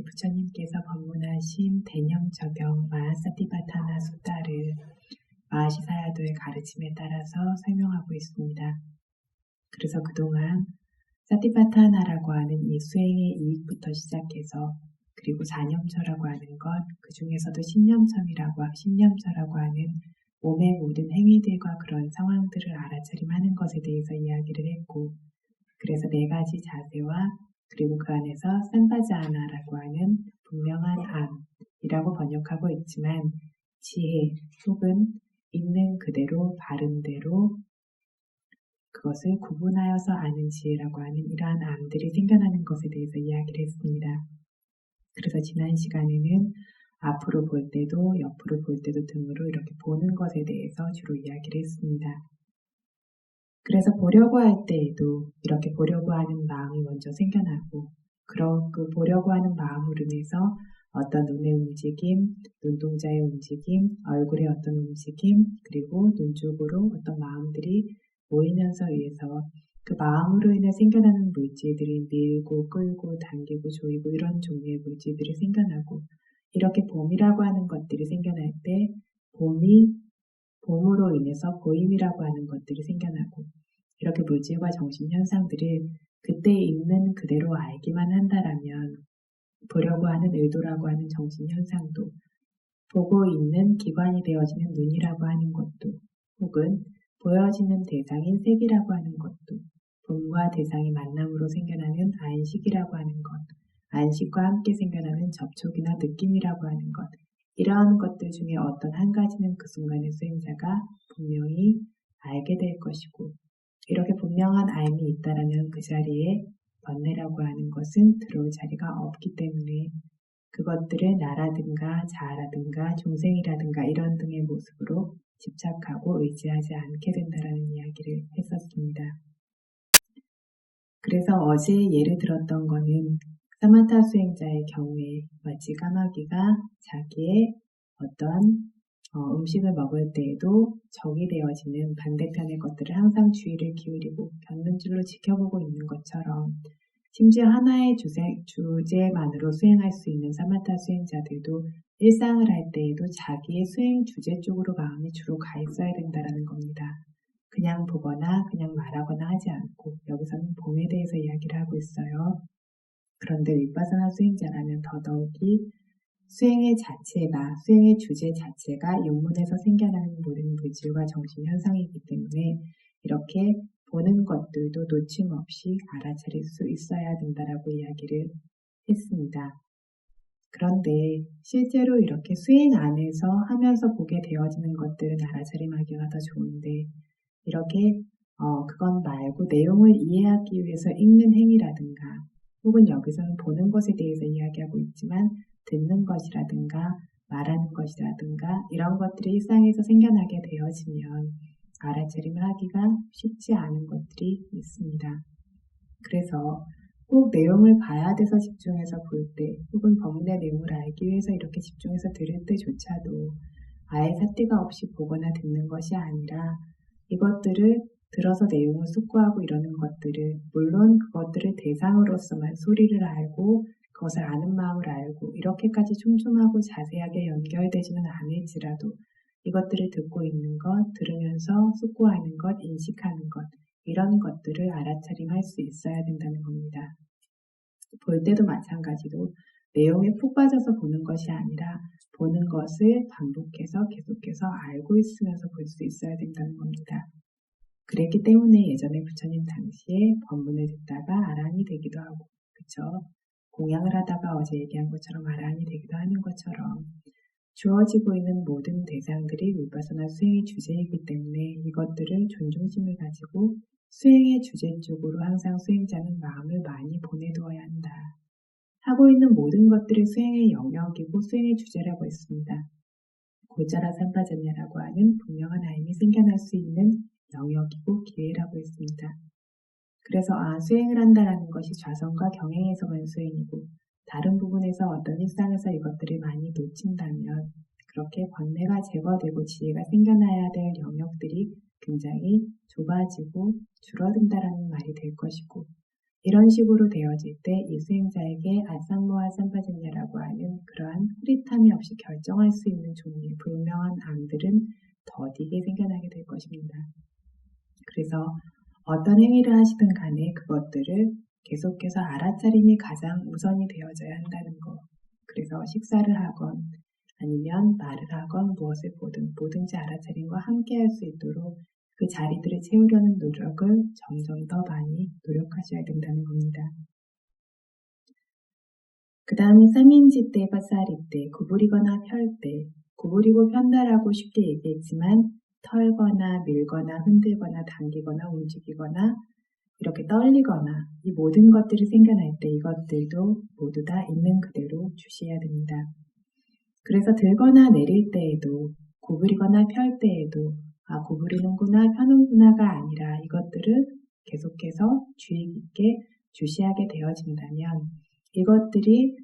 부처님께서 법문하신 대념저경 마하사티파타나 수다를 마하시사야도의 가르침에 따라서 설명하고 있습니다. 그래서 그동안 사티파타나라고 하는 이 수행의 이익부터 시작해서 그리고 사념처라고 하는 것, 그 중에서도 신념처라고 하는 몸의 모든 행위들과 그런 상황들을 알아차림하는 것에 대해서 이야기를 했고, 그래서 4가지 자세와 그리고 그 안에서 삼바자아나라고 하는 분명한 암이라고 번역하고 있지만 지혜 혹은 있는 그대로 바른 대로 그것을 구분하여서 아는 지혜라고 하는 이러한 암들이 생겨나는 것에 대해서 이야기를 했습니다. 그래서 지난 시간에는 앞으로 볼 때도 옆으로 볼 때도 등으로 이렇게 보는 것에 대해서 주로 이야기를 했습니다. 그래서 보려고 할 때에도 이렇게 보려고 하는 마음이 먼저 생겨나고 그 보려고 하는 마음으로 인해서 어떤 눈의 움직임, 눈동자의 움직임, 얼굴의 어떤 움직임, 그리고 눈 쪽으로 어떤 마음들이 모이면서 의해서 그 마음으로 인해 생겨나는 물질들이 밀고 끌고 당기고 조이고 이런 종류의 물질들이 생겨나고 이렇게 봄이라고 하는 것들이 생겨날 때 봄으로 인해서 보임이라고 하는 것들이 생겨나고 이렇게 물질과 정신 현상들을 그때 있는 그대로 알기만 한다라면 보려고 하는 의도라고 하는 정신 현상도 보고 있는 기관이 되어지는 눈이라고 하는 것도 혹은 보여지는 대상인 색이라고 하는 것도 봄과 대상이 만남으로 생겨나는 안식이라고 하는 것, 안식과 함께 생겨나는 접촉이나 느낌이라고 하는 것, 이러한 것들 중에 어떤 한 가지는 그 순간의 수행자가 분명히 알게 될 것이고 이렇게 분명한 알미 있다라면 그 자리에 번뇌라고 하는 것은 들어올 자리가 없기 때문에 그것들을 나라든가 자아라든가 중생이라든가 이런 등의 모습으로 집착하고 의지하지 않게 된다라는 이야기를 했었습니다. 그래서 어제 예를 들었던 거는 사마타 수행자의 경우에 마치 까마귀가 자기의 어떤 음식을 먹을 때에도 적이 되어지는 반대편의 것들을 항상 주의를 기울이고 견눈질로 지켜보고 있는 것처럼 심지어 하나의 주제만으로 수행할 수 있는 사마타 수행자들도 일상을 할 때에도 자기의 수행 주제 쪽으로 마음이 주로 가 있어야 된다는 겁니다. 그냥 보거나 그냥 말하거나 하지 않고 여기서는 봄에 대해서 이야기를 하고 있어요. 그런데 윗바사나 수행자라면 더더욱이 수행의 주제 자체가 육문에서 생겨나는 모든 물질과 정신 현상이기 때문에 이렇게 보는 것들도 놓침없이 알아차릴 수 있어야 된다라고 이야기를 했습니다. 그런데 실제로 이렇게 수행 안에서 하면서 보게 되어지는 것들은 알아차림하기가 더 좋은데 이렇게 그건 말고 내용을 이해하기 위해서 읽는 행위라든가 혹은 여기서는 보는 것에 대해서 이야기하고 있지만 듣는 것이라든가 말하는 것이라든가 이런 것들이 일상에서 생겨나게 되어지면 알아차림을 하기가 쉽지 않은 것들이 있습니다. 그래서 꼭 내용을 봐야 돼서 집중해서 볼 때 혹은 법문의 내용을 알기 위해서 이렇게 집중해서 들을 때조차도 아예 삿대가 없이 보거나 듣는 것이 아니라 이것들을 들어서 내용을 숙고하고 이러는 것들을 물론 그것들을 대상으로서만 소리를 알고 그것을 아는 마음을 알고 이렇게까지 촘촘하고 자세하게 연결되지는 않을지라도 이것들을 듣고 있는 것, 들으면서 숙고하는 것, 인식하는 것 이런 것들을 알아차림할 수 있어야 된다는 겁니다. 볼 때도 마찬가지로 내용에 푹 빠져서 보는 것이 아니라 보는 것을 반복해서 계속해서 알고 있으면서 볼 수 있어야 된다는 겁니다. 그랬기 때문에 예전에 부처님 당시에 법문을 듣다가 아라한이 되기도 하고 그쵸? 공양을 하다가 어제 얘기한 것처럼 아라한이 되기도 하는 것처럼 주어지고 있는 모든 대상들이 윗바사나 수행의 주제이기 때문에 이것들을 존중심을 가지고 수행의 주제 쪽으로 항상 수행자는 마음을 많이 보내두어야 한다. 하고 있는 모든 것들이 수행의 영역이고 수행의 주제라고 했습니다. 고짜라 삼바자냐라고 하는 분명한 알미 생겨날 수 있는 영역이고 기회라고 했습니다. 그래서 수행을 한다라는 것이 좌선과 경행에서만 수행이고 다른 부분에서 어떤 일상에서 이것들을 많이 놓친다면 그렇게 번뇌가 제거되고 지혜가 생겨나야 될 영역들이 굉장히 좁아지고 줄어든다라는 말이 될 것이고 이런 식으로 되어질 때 이 수행자에게 아sam모하 삼파전냐라고 하는 그러한 흐릿함이 없이 결정할 수 있는 종류의 분명한 암들은 더디게 생겨나게 될 것입니다. 그래서 어떤 행위를 하시든 간에 그것들을 계속해서 알아차림이 가장 우선이 되어져야 한다는 것. 그래서 식사를 하건 아니면 말을 하건 무엇을 보든 뭐든지 알아차림과 함께 할 수 있도록 그 자리들을 채우려는 노력을 점점 더 많이 노력하셔야 된다는 겁니다. 그 다음에 쌍인지 때, 빠싸리 때, 구부리거나 펼 때, 구부리고 편다라고 쉽게 얘기했지만 털거나 밀거나 흔들거나 당기거나 움직이거나 이렇게 떨리거나 이 모든 것들이 생겨날 때 이것들도 모두 다 있는 그대로 주시해야 됩니다. 그래서 들거나 내릴 때에도 구부리거나 펼 때에도 구부리는구나 펴는구나가 아니라 이것들을 계속해서 주의 깊게 주시하게 되어진다면 이것들이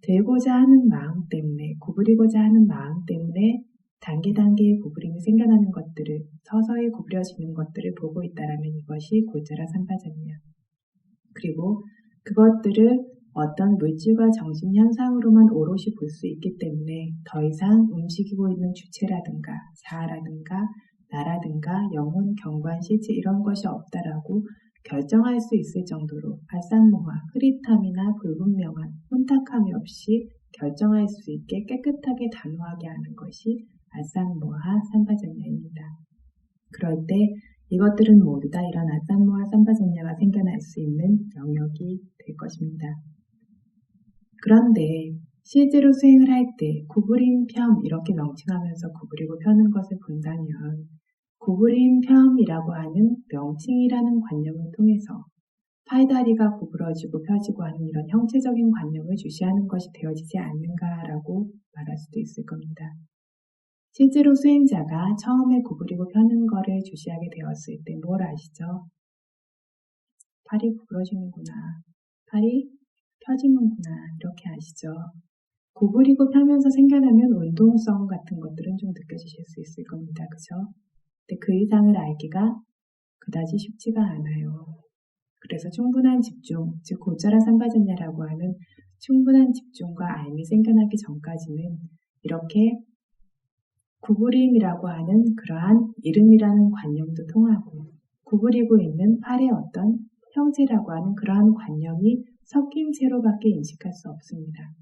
들고자 하는 마음 때문에 구부리고자 하는 마음 때문에 단계단계의 구부림이 생겨나는 것들을 서서히 구부려지는 것들을 보고 있다라면 이것이 고짜라 삼파전이야. 그리고 그것들을 어떤 물질과 정신 현상으로만 오롯이 볼 수 있기 때문에 더 이상 움직이고 있는 주체라든가 자아라든가 나라든가 영혼, 경관, 실체 이런 것이 없다라고 결정할 수 있을 정도로 아sam모하, 흐릿함이나 불분명한 혼탁함이 없이 결정할 수 있게 깨끗하게 단호하게 하는 것이 아sam모하 삼파전야입니다. 그럴 때 이것들은 모두 다 이런 아sam모하 삼파전야가 생겨날 수 있는 영역이 될 것입니다. 그런데 실제로 수행을 할 때 구부림, 펴 이렇게 명칭하면서 구부리고 펴는 것을 본다면 구부림, 펴이라고 하는 명칭이라는 관념을 통해서 팔다리가 구부러지고 펴지고 하는 이런 형체적인 관념을 주시하는 것이 되어지지 않는가라고 말할 수도 있을 겁니다. 실제로 수행자가 처음에 구부리고 펴는 것을 주시하게 되었을 때 뭘 아시죠? 팔이 구부러지는구나, 팔이 펴지는구나 이렇게 아시죠? 구부리고 펴면서 생겨나면 운동성 같은 것들은 좀 느껴지실 수 있을 겁니다. 그죠? 근데 그 이상을 알기가 그다지 쉽지가 않아요. 그래서 충분한 집중, 즉 고짜라 삼파전야라고 하는 충분한 집중과 알미 생겨나기 전까지는 이렇게 구부림이라고 하는 그러한 이름이라는 관념도 통하고 구부리고 있는 팔의 어떤 형체라고 하는 그러한 관념이 섞인 채로밖에 인식할 수 없습니다.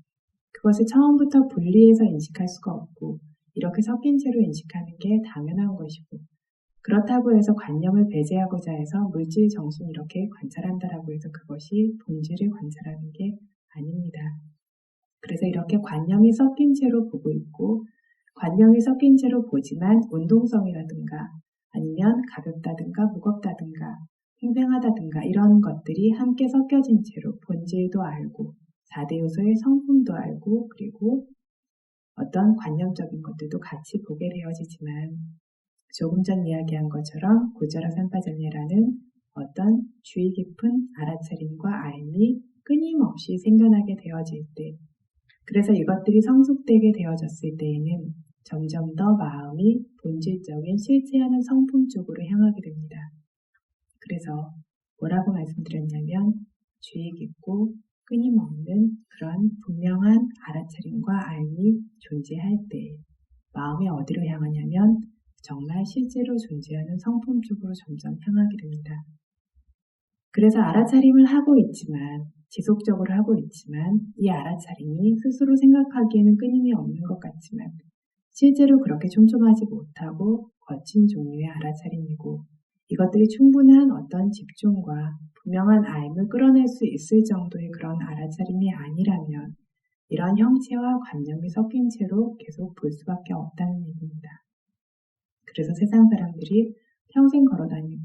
그것을 처음부터 분리해서 인식할 수가 없고 이렇게 섞인 채로 인식하는 게 당연한 것이고 그렇다고 해서 관념을 배제하고자 해서 물질, 정신 이렇게 관찰한다라고 해서 그것이 본질을 관찰하는 게 아닙니다. 그래서 이렇게 관념이 섞인 채로 보고 있고 관념이 섞인 채로 보지만 운동성이라든가 아니면 가볍다든가 무겁다든가 팽팽하다든가 이런 것들이 함께 섞여진 채로 본질도 알고 4대 요소의 성품도 알고 그리고 어떤 관념적인 것들도 같이 보게 되어지지만 조금 전 이야기한 것처럼 고짜라 삼파전야라는 어떤 주의 깊은 알아차림과 알미 끊임없이 생겨나게 되어질 때 그래서 이것들이 성숙되게 되어졌을 때에는 점점 더 마음이 본질적인 실체하는 성품 쪽으로 향하게 됩니다. 그래서 뭐라고 말씀드렸냐면 주의 깊고 끊임없는 그런 분명한 알아차림과 알미 존재할 때 마음이 어디로 향하냐면 정말 실제로 존재하는 성품 쪽으로 점점 향하게 됩니다. 그래서 알아차림을 하고 있지만 지속적으로 하고 있지만 이 알아차림이 스스로 생각하기에는 끊임이 없는 것 같지만 실제로 그렇게 촘촘하지 못하고 거친 종류의 알아차림이고 이것들이 충분한 어떤 집중과 분명한 알을 끌어낼 수 있을 정도의 그런 알아차림이 아니라면 이런 형체와 관념이 섞인 채로 계속 볼 수밖에 없다는 얘기입니다. 그래서 세상 사람들이 평생 걸어다니고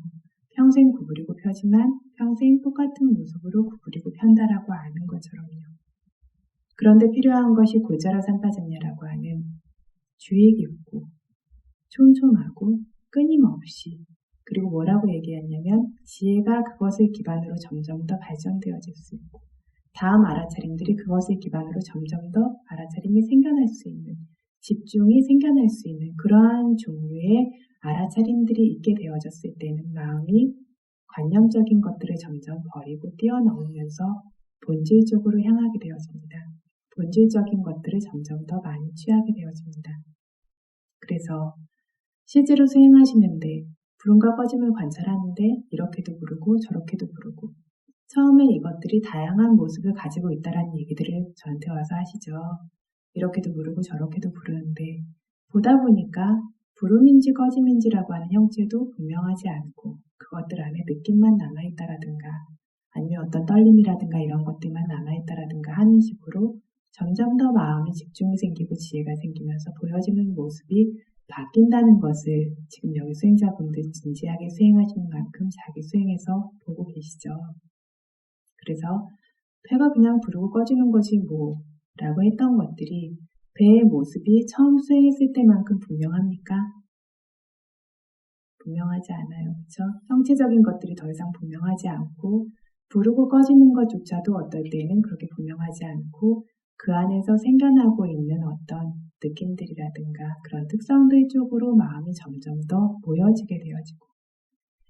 평생 구부리고 펴지만 평생 똑같은 모습으로 구부리고 편다라고 아는 것처럼요. 그런데 필요한 것이 고짜라 삼파전야라고 하는 주의 깊고 촘촘하고 끊임없이 그리고 뭐라고 얘기했냐면 지혜가 그것을 기반으로 점점 더 발전되어질 수 있고 다음 알아차림들이 그것을 기반으로 점점 더 알아차림이 생겨날 수 있는 집중이 생겨날 수 있는 그러한 종류의 알아차림들이 있게 되어졌을 때는 마음이 관념적인 것들을 점점 버리고 뛰어넘으면서 본질 쪽으로 향하게 되어집니다. 본질적인 것들을 점점 더 많이 취하게 되어집니다. 그래서 실제로 수행하시는데 불음과 꺼짐을 관찰하는데 이렇게도 부르고 저렇게도 부르고 처음에 이것들이 다양한 모습을 가지고 있다라는 얘기들을 저한테 와서 하시죠. 이렇게도 부르고 저렇게도 부르는데 보다 보니까 부름인지 꺼짐인지라고 하는 형체도 분명하지 않고 그것들 안에 느낌만 남아있다라든가 아니면 어떤 떨림이라든가 이런 것들만 남아있다라든가 하는 식으로 점점 더 마음에 집중이 생기고 지혜가 생기면서 보여지는 모습이 바뀐다는 것을 지금 여기 수행자분들 진지하게 수행하시는 만큼 자기 수행에서 보고 계시죠. 그래서 배가 그냥 부르고 꺼지는 거지 뭐 라고 했던 것들이 배의 모습이 처음 수행했을 때만큼 분명합니까? 분명하지 않아요. 그렇죠? 형체적인 것들이 더 이상 분명하지 않고 부르고 꺼지는 것조차도 어떨 때에는 그렇게 분명하지 않고 그 안에서 생겨나고 있는 어떤 느낌들이라든가 그런 특성들 쪽으로 마음이 점점 더 모여지게 되어지고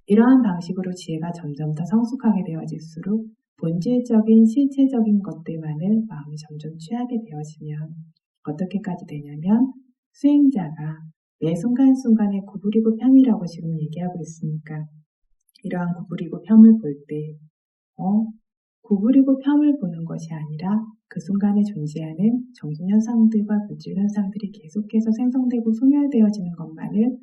이러한 방식으로 지혜가 점점 더 성숙하게 되어질수록 본질적인 실체적인 것들만을 마음이 점점 취하게 되어지면 어떻게까지 되냐면 수행자가 매 순간순간에 구부리고 펴이라고 지금 얘기하고 있으니까 이러한 구부리고 펴을 볼 때 구부리고 펴을 보는 것이 아니라 그 순간에 존재하는 정신현상들과 물질현상들이 계속해서 생성되고 소멸되어지는 것만을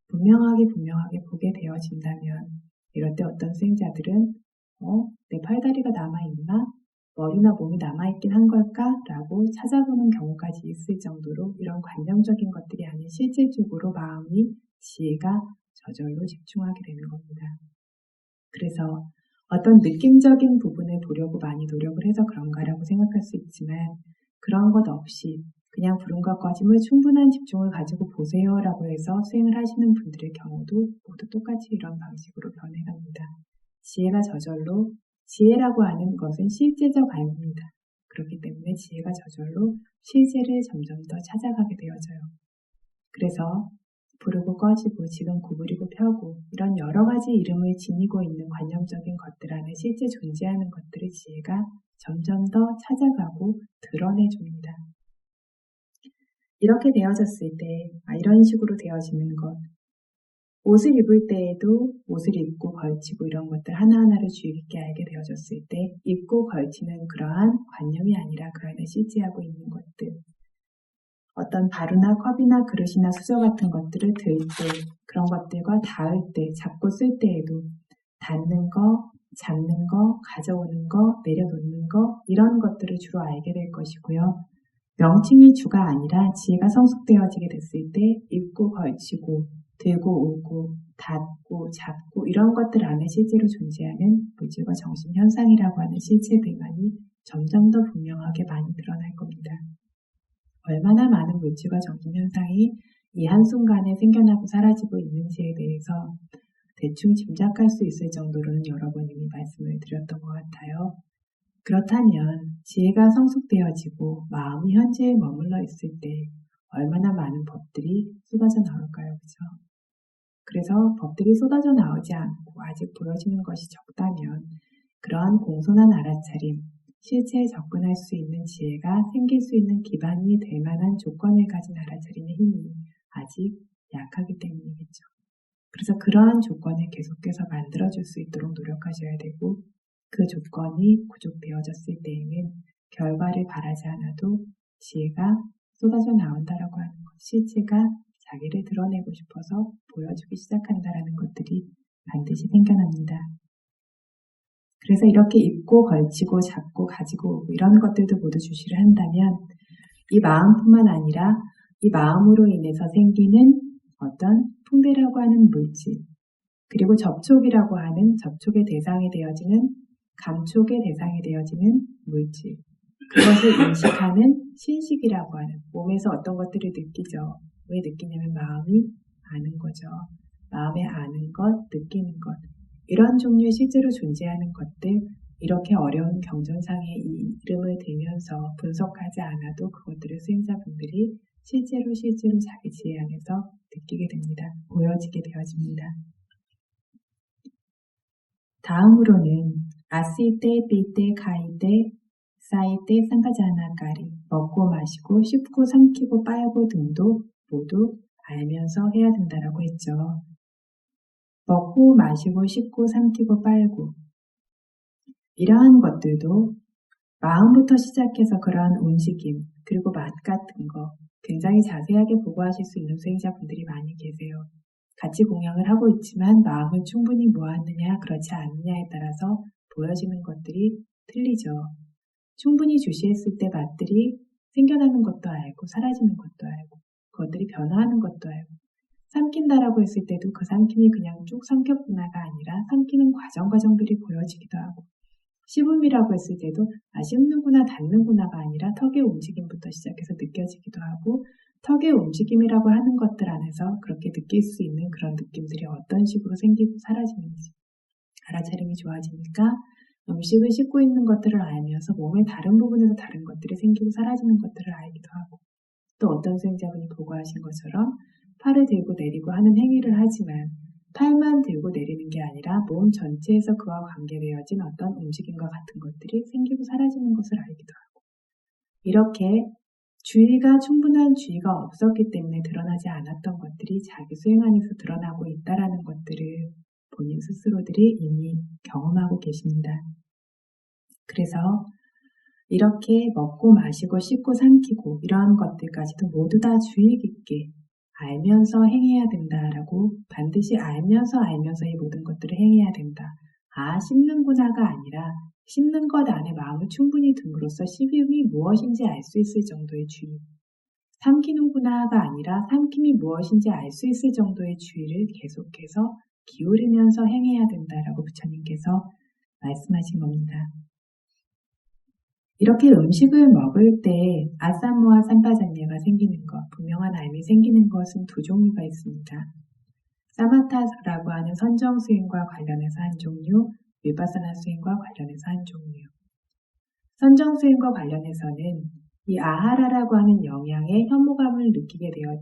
분명하게 보게 되어진다면 이럴 때 어떤 수행자들은 내 팔다리가 남아있나? 머리나 몸이 남아있긴 한 걸까? 라고 찾아보는 경우까지 있을 정도로 이런 관념적인 것들이 아닌 실질적으로 마음이 지혜가 저절로 집중하게 되는 겁니다. 그래서 어떤 느낌적인 부분을 보려고 많이 노력을 해서 그런가라고 생각할 수 있지만 그런 것 없이 그냥 불음과 꺼짐을 충분한 집중을 가지고 보세요라고 해서 수행을 하시는 분들의 경우도 모두 똑같이 이런 방식으로 변해갑니다. 지혜가 저절로 지혜라고 하는 것은 실제적 알입니다. 그렇기 때문에 지혜가 저절로 실제를 점점 더 찾아가게 되어져요. 그래서 부르고 꺼지고 지금 구부리고 펴고 이런 여러 가지 이름을 지니고 있는 관념적인 것들 안에 실제 존재하는 것들의 지혜가 점점 더 찾아가고 드러내줍니다. 이렇게 되어졌을 때 이런 식으로 되어지는 것 옷을 입을 때에도 옷을 입고 걸치고 이런 것들 하나하나를 주의 깊게 알게 되어졌을 때 입고 걸치는 그러한 관념이 아니라 그 안에 실제하고 있는 것들 어떤 바루나 컵이나 그릇이나 수저 같은 것들을 들 때 그런 것들과 닿을 때 잡고 쓸 때에도 닿는 거, 잡는 거, 가져오는 거, 내려놓는 거 이런 것들을 주로 알게 될 것이고요. 명칭이 주가 아니라 지혜가 성숙되어지게 됐을 때 입고 걸치고 들고 오고 닿고 잡고 이런 것들 안에 실제로 존재하는 물질과 정신 현상이라고 하는 실체들만이 점점 더 분명하게 많이 드러날 겁니다. 얼마나 많은 물질과 정신 현상이 이 한순간에 생겨나고 사라지고 있는지에 대해서 대충 짐작할 수 있을 정도로는 여러 번 이미 말씀을 드렸던 것 같아요. 그렇다면 지혜가 성숙되어지고 마음이 현재에 머물러 있을 때 얼마나 많은 법들이 쏟아져 나올까요? 그죠? 그래서 법들이 쏟아져 나오지 않고 아직 보여지는 것이 적다면 그러한 공손한 알아차림, 실체에 접근할 수 있는 지혜가 생길 수 있는 기반이 될 만한 조건을 가진 알아차림의 힘이 아직 약하기 때문이겠죠. 그래서 그러한 조건을 계속해서 만들어줄 수 있도록 노력하셔야 되고 그 조건이 구족되어졌을 때에는 결과를 바라지 않아도 지혜가 쏟아져 나온다라고 하는 것, 실체가 자기를 드러내고 싶어서 보여주기 시작한다라는 것들이 반드시 생겨납니다. 그래서 이렇게 입고 걸치고 잡고 가지고 오고 이런 것들도 모두 주시를 한다면 이 마음뿐만 아니라 이 마음으로 인해서 생기는 어떤 풍대라고 하는 물질 그리고 접촉이라고 하는 접촉의 대상이 되어지는 감촉의 대상이 되어지는 물질 그것을 인식하는 신식이라고 하는 몸에서 어떤 것들을 느끼죠. 왜 느끼냐면 마음이 아는 거죠. 마음에 아는 것, 느끼는 것 이런 종류의 실제로 존재하는 것들 이렇게 어려운 경전상의 이름을 들면서 분석하지 않아도 그것들을 수행자분들이 실제로 자기 지혜 안에서 느끼게 됩니다. 보여지게 되어집니다. 다음으로는 아시때, 삐때, 가이때, 싸이때, 삼파자나까리 먹고 마시고 씹고 삼키고 빨고 등도 모두 알면서 해야 된다라고 했죠. 먹고 마시고 씹고 삼키고 빨고 이러한 것들도 마음부터 시작해서 그러한 움직임 그리고 맛 같은 거 굉장히 자세하게 보고하실 수 있는 수행자분들이 많이 계세요. 같이 공양을 하고 있지만 마음을 충분히 모았느냐 그렇지 않느냐에 따라서 보여지는 것들이 틀리죠. 충분히 주시했을 때 맛들이 생겨나는 것도 알고 사라지는 것도 알고 그것들이 변화하는 것도 알고 삼킨다라고 했을 때도 그 삼킴이 그냥 쭉 삼켰구나가 아니라 삼키는 과정들이 보여지기도 하고 씹음이라고 했을 때도 씹는구나 닫는구나가 아니라 턱의 움직임부터 시작해서 느껴지기도 하고 턱의 움직임이라고 하는 것들 안에서 그렇게 느낄 수 있는 그런 느낌들이 어떤 식으로 생기고 사라지는지 알아차림이 좋아지니까 음식을 씹고 있는 것들을 알면서 몸의 다른 부분에서 다른 것들이 생기고 사라지는 것들을 알기도 하고 또 어떤 수행자분이 보고하신 것처럼 팔을 들고 내리고 하는 행위를 하지만 팔만 들고 내리는 게 아니라 몸 전체에서 그와 관계되어진 어떤 움직임과 같은 것들이 생기고 사라지는 것을 알기도 하고 이렇게 주의가 충분한 주의가 없었기 때문에 드러나지 않았던 것들이 자기 수행 안에서 드러나고 있다라는 것들을 본인 스스로들이 이미 경험하고 계십니다. 그래서 이렇게 먹고 마시고 씹고 삼키고 이러한 것들까지도 모두 다 주의 깊게 알면서 행해야 된다라고 반드시 알면서 이 모든 것들을 행해야 된다. 씹는구나가 아니라 씹는 것 안에 마음을 충분히 둠으로써 씹음이 무엇인지 알 수 있을 정도의 주의. 삼키는구나가 아니라 삼킴이 무엇인지 알 수 있을 정도의 주의를 계속해서 기울이면서 행해야 된다라고 부처님께서 말씀하신 겁니다. 이렇게 음식을 먹을 때 아사모와 삼파자냐가 생기는 것, 분명한 알미 생기는 것은 두 종류가 있습니다. 사마타라고 하는 선정 수행과 관련해서 한 종류, 위파사나 수행과 관련해서 한 종류. 선정 수행과 관련해서는 이 아하라라고 하는 영양의 혐오감을 느끼게 되어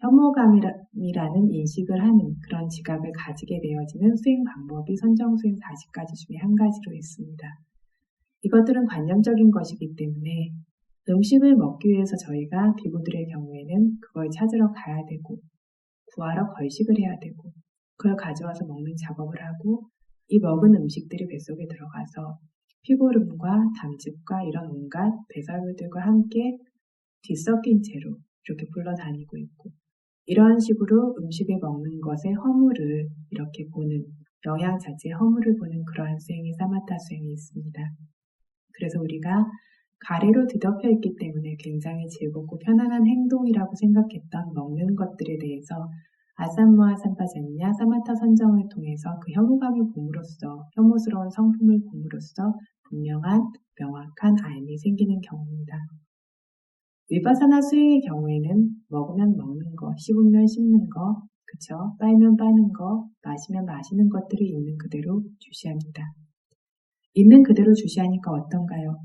혐오감이라는 인식을 하는 그런 지각을 가지게 되어지는 수행 방법이 선정 수행 40가지 중에 한 가지로 있습니다. 이것들은 관념적인 것이기 때문에 음식을 먹기 위해서 저희가 비구들의 경우에는 그걸 찾으러 가야 되고 구하러 걸식을 해야 되고 그걸 가져와서 먹는 작업을 하고 이 먹은 음식들이 뱃속에 들어가서 피고름과 담즙과 이런 온갖 배설물들과 함께 뒤섞인 채로 이렇게 굴러다니고 있고 이러한 식으로 음식을 먹는 것의 허물을 이렇게 보는 영양 자체의 허물을 보는 그러한 수행이 사마타 수행이 있습니다. 그래서 우리가 가래로 뒤덮여 있기 때문에 굉장히 즐겁고 편안한 행동이라고 생각했던 먹는 것들에 대해서 아삼모아 삼파자냐 사마타 선정을 통해서 그 혐오감을 봄으로써 혐오스러운 성품을 봄으로써 분명한 명확한 알미 생기는 경우입니다. 위파사나 수행의 경우에는 먹으면 먹는 거, 씹으면 씹는 거, 그쵸? 빨면 빠는 거, 마시면 마시는 것들이 있는 그대로 주시합니다. 있는 그대로 주시하니까 어떤가요?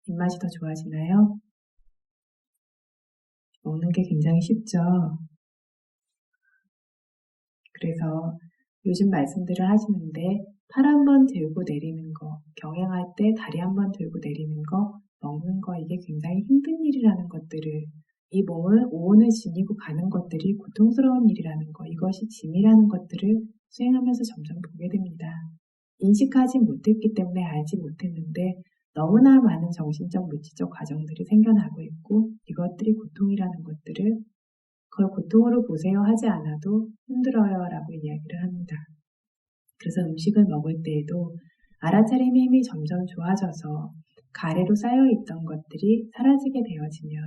입맛이 더 좋아지나요? 먹는 게 굉장히 쉽죠? 그래서 요즘 말씀들을 하시는데 팔 한 번 들고 내리는 거, 경행할 때 다리 한 번 들고 내리는 거, 먹는 거 이게 굉장히 힘든 일이라는 것들을 이 몸을 오온을 지니고 가는 것들이 고통스러운 일이라는 거, 이것이 짐이라는 것들을 수행하면서 점점 보게 됩니다. 인식하지 못했기 때문에 알지 못했는데 너무나 많은 정신적, 물질적 과정들이 생겨나고 있고 이것들이 고통이라는 것들을 그걸 고통으로 보세요 하지 않아도 힘들어요 라고 이야기를 합니다. 그래서 음식을 먹을 때에도 알아차림의 힘이 점점 좋아져서 가래로 쌓여있던 것들이 사라지게 되어지면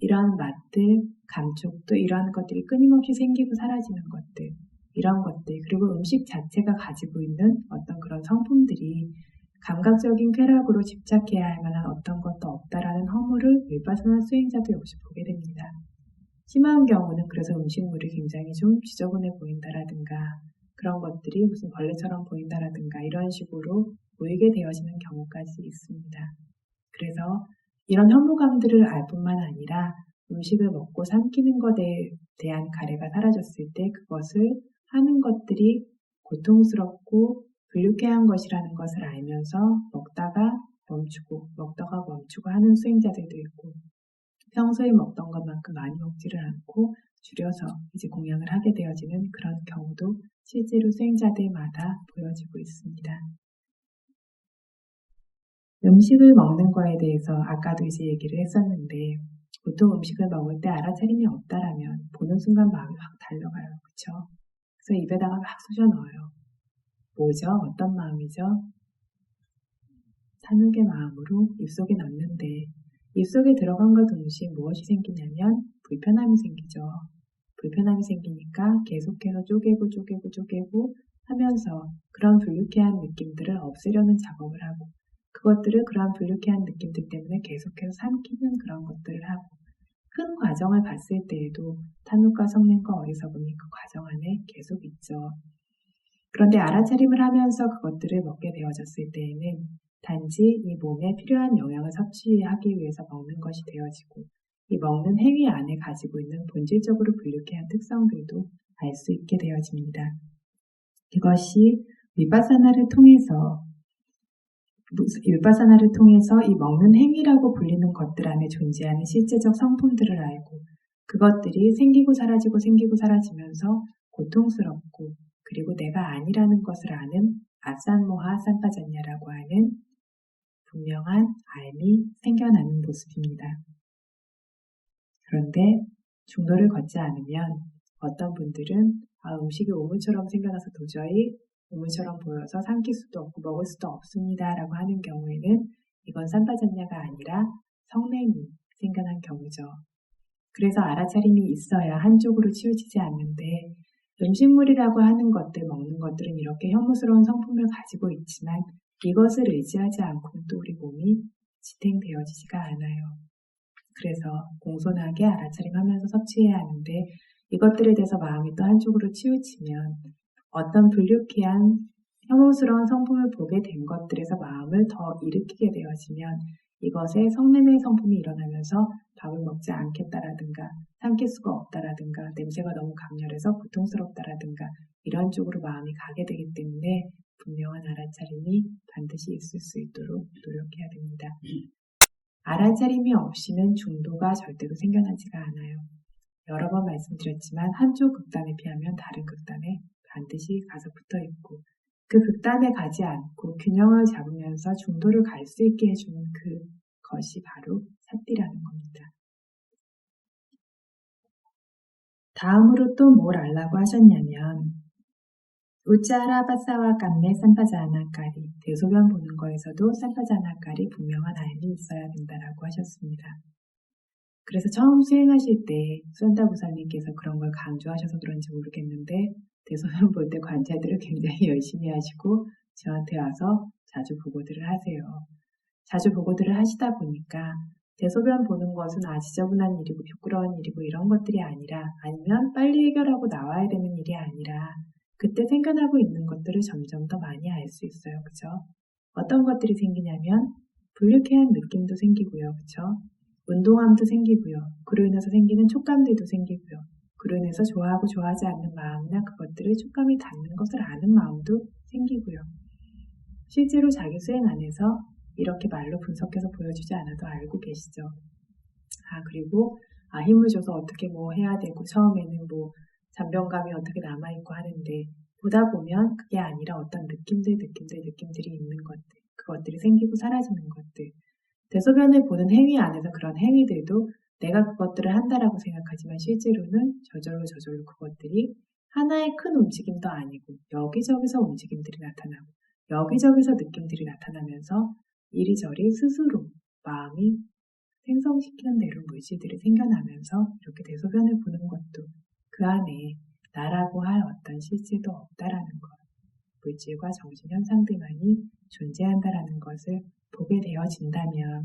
이러한 맛들, 감촉도 이러한 것들이 끊임없이 생기고 사라지는 것들 이런 것들 그리고 음식 자체가 가지고 있는 어떤 그런 성품들이 감각적인 쾌락으로 집착해야 할 만한 어떤 것도 없다라는 허물을 위파사나 수행자도 역시 보게 됩니다. 심한 경우는 그래서 음식물이 굉장히 좀 지저분해 보인다라든가 그런 것들이 무슨 벌레처럼 보인다라든가 이런 식으로 보이게 되어지는 경우까지 있습니다. 그래서 이런 혐오감들을 알 뿐만 아니라 음식을 먹고 삼키는 것에 대한 가래가 사라졌을 때 그것을 하는 것들이 고통스럽고 불쾌한 것이라는 것을 알면서 먹다가 멈추고 하는 수행자들도 있고, 평소에 먹던 것만큼 많이 먹지를 않고 줄여서 이제 공양을 하게 되어지는 그런 경우도 실제로 수행자들마다 보여지고 있습니다. 음식을 먹는 거에 대해서 아까도 이제 얘기를 했었는데, 보통 음식을 먹을 때 알아차림이 없다라면 보는 순간 마음이 확 달려가요. 그쵸? 그래서 입에다가 막 쑤셔 넣어요. 뭐죠? 어떤 마음이죠? 산욱의 마음으로 입속에 넣는데, 입속에 들어간 것 동시에 무엇이 생기냐면 불편함이 생기죠. 불편함이 생기니까 계속해서 쪼개고 하면서 그런 불쾌한 느낌들을 없애려는 작업을 하고, 그것들을 그런 불쾌한 느낌들 때문에 계속해서 삼키는 그런 것들을 하고, 큰 과정을 봤을 때에도 탐욕과 성냄과 어리석음이 그 과정 안에 계속 있죠. 그런데 알아차림을 하면서 그것들을 먹게 되어졌을 때에는 단지 이 몸에 필요한 영양을 섭취하기 위해서 먹는 것이 되어지고, 이 먹는 행위 안에 가지고 있는 본질적으로 불쾌한 특성들도 알 수 있게 되어집니다. 이것이 위파사나를 통해서 이 먹는 행위라고 불리는 것들 안에 존재하는 실제적 성품들을 알고, 그것들이 생기고 사라지면서 고통스럽고, 그리고 내가 아니라는 것을 아는 아산모하 산파자냐라고 하는 분명한 알미 생겨나는 모습입니다. 그런데 중도를 걷지 않으면 어떤 분들은 음식이 우물처럼 생겨나서 도저히 우물처럼 보여서 삼킬 수도 없고 먹을 수도 없습니다 라고 하는 경우에는 이건 산파자냐가 아니라 성냄이 생겨난 경우죠. 그래서 알아차림이 있어야 한쪽으로 치우치지 않는데, 음식물이라고 하는 것들, 먹는 것들은 이렇게 혐오스러운 성품을 가지고 있지만 이것을 의지하지 않고는 또 우리 몸이 지탱되어지지가 않아요. 그래서 공손하게 알아차림하면서 섭취해야 하는데, 이것들에 대해서 마음이 또 한쪽으로 치우치면 어떤 불쾌한 혐오스러운 성품을 보게 된 것들에서 마음을 더 일으키게 되어지면 이것에 성냄의 성품이 일어나면서 밥을 먹지 않겠다라든가 삼킬 수가 없다라든가 냄새가 너무 강렬해서 고통스럽다라든가 이런 쪽으로 마음이 가게 되기 때문에 분명한 알아차림이 반드시 있을 수 있도록 노력해야 됩니다. 알아차림이 없이는 중도가 절대로 생겨나지가 않아요. 여러 번 말씀드렸지만 한쪽 극단에 비하면 다른 극단에 반드시 가서 붙어 있고, 그 극단에 가지 않고 균형을 잡으면서 중도를 갈 수 있게 해주는 그것이 바로 사띠라는 겁니다. 다음으로 또 뭘 알라고 하셨냐면 우짜라 바사와 깜메 산파자아나까리, 대소변 보는 거에서도 산파자아나까리 분명한 알미 있어야 된다라고 하셨습니다. 그래서 처음 수행하실 때 수현다 부사님께서 그런 걸 강조하셔서 그런지 모르겠는데 대소변 볼 때 관찰들을 굉장히 열심히 하시고 저한테 와서 자주 보고들을 하세요. 자주 보고들을 하시다 보니까 대소변 보는 것은 지저분한 일이고 부끄러운 일이고 이런 것들이 아니라, 아니면 빨리 해결하고 나와야 되는 일이 아니라 그때 생겨나고 있는 것들을 점점 더 많이 알 수 있어요. 그죠? 어떤 것들이 생기냐면 불쾌한 느낌도 생기고요. 그죠? 운동함도 생기고요. 그로 인해서 생기는 촉감들도 생기고요. 그로 인해서 좋아하고 좋아하지 않는 마음이나 그것들을 촉감이 닿는 것을 아는 마음도 생기고요. 실제로 자기 수행 안에서 이렇게 말로 분석해서 보여주지 않아도 알고 계시죠. 그리고 힘을 줘서 어떻게 해야 되고 처음에는 잔변감이 어떻게 남아있고 하는데 보다 보면 그게 아니라 어떤 느낌들이 있는 것들, 그것들이 생기고 사라지는 것들, 대소변을 보는 행위 안에서 그런 행위들도 내가 그것들을 한다라고 생각하지만 실제로는 저절로 그것들이 하나의 큰 움직임도 아니고 여기저기서 움직임들이 나타나고 여기저기서 느낌들이 나타나면서 이리저리 스스로 마음이 생성시키는 대로 물질들이 생겨나면서 이렇게 대소변을 보는 것도 그 안에 나라고 할 어떤 실질도 없다라는 것, 물질과 정신 현상들만이 존재한다라는 것을 보게 되어진다면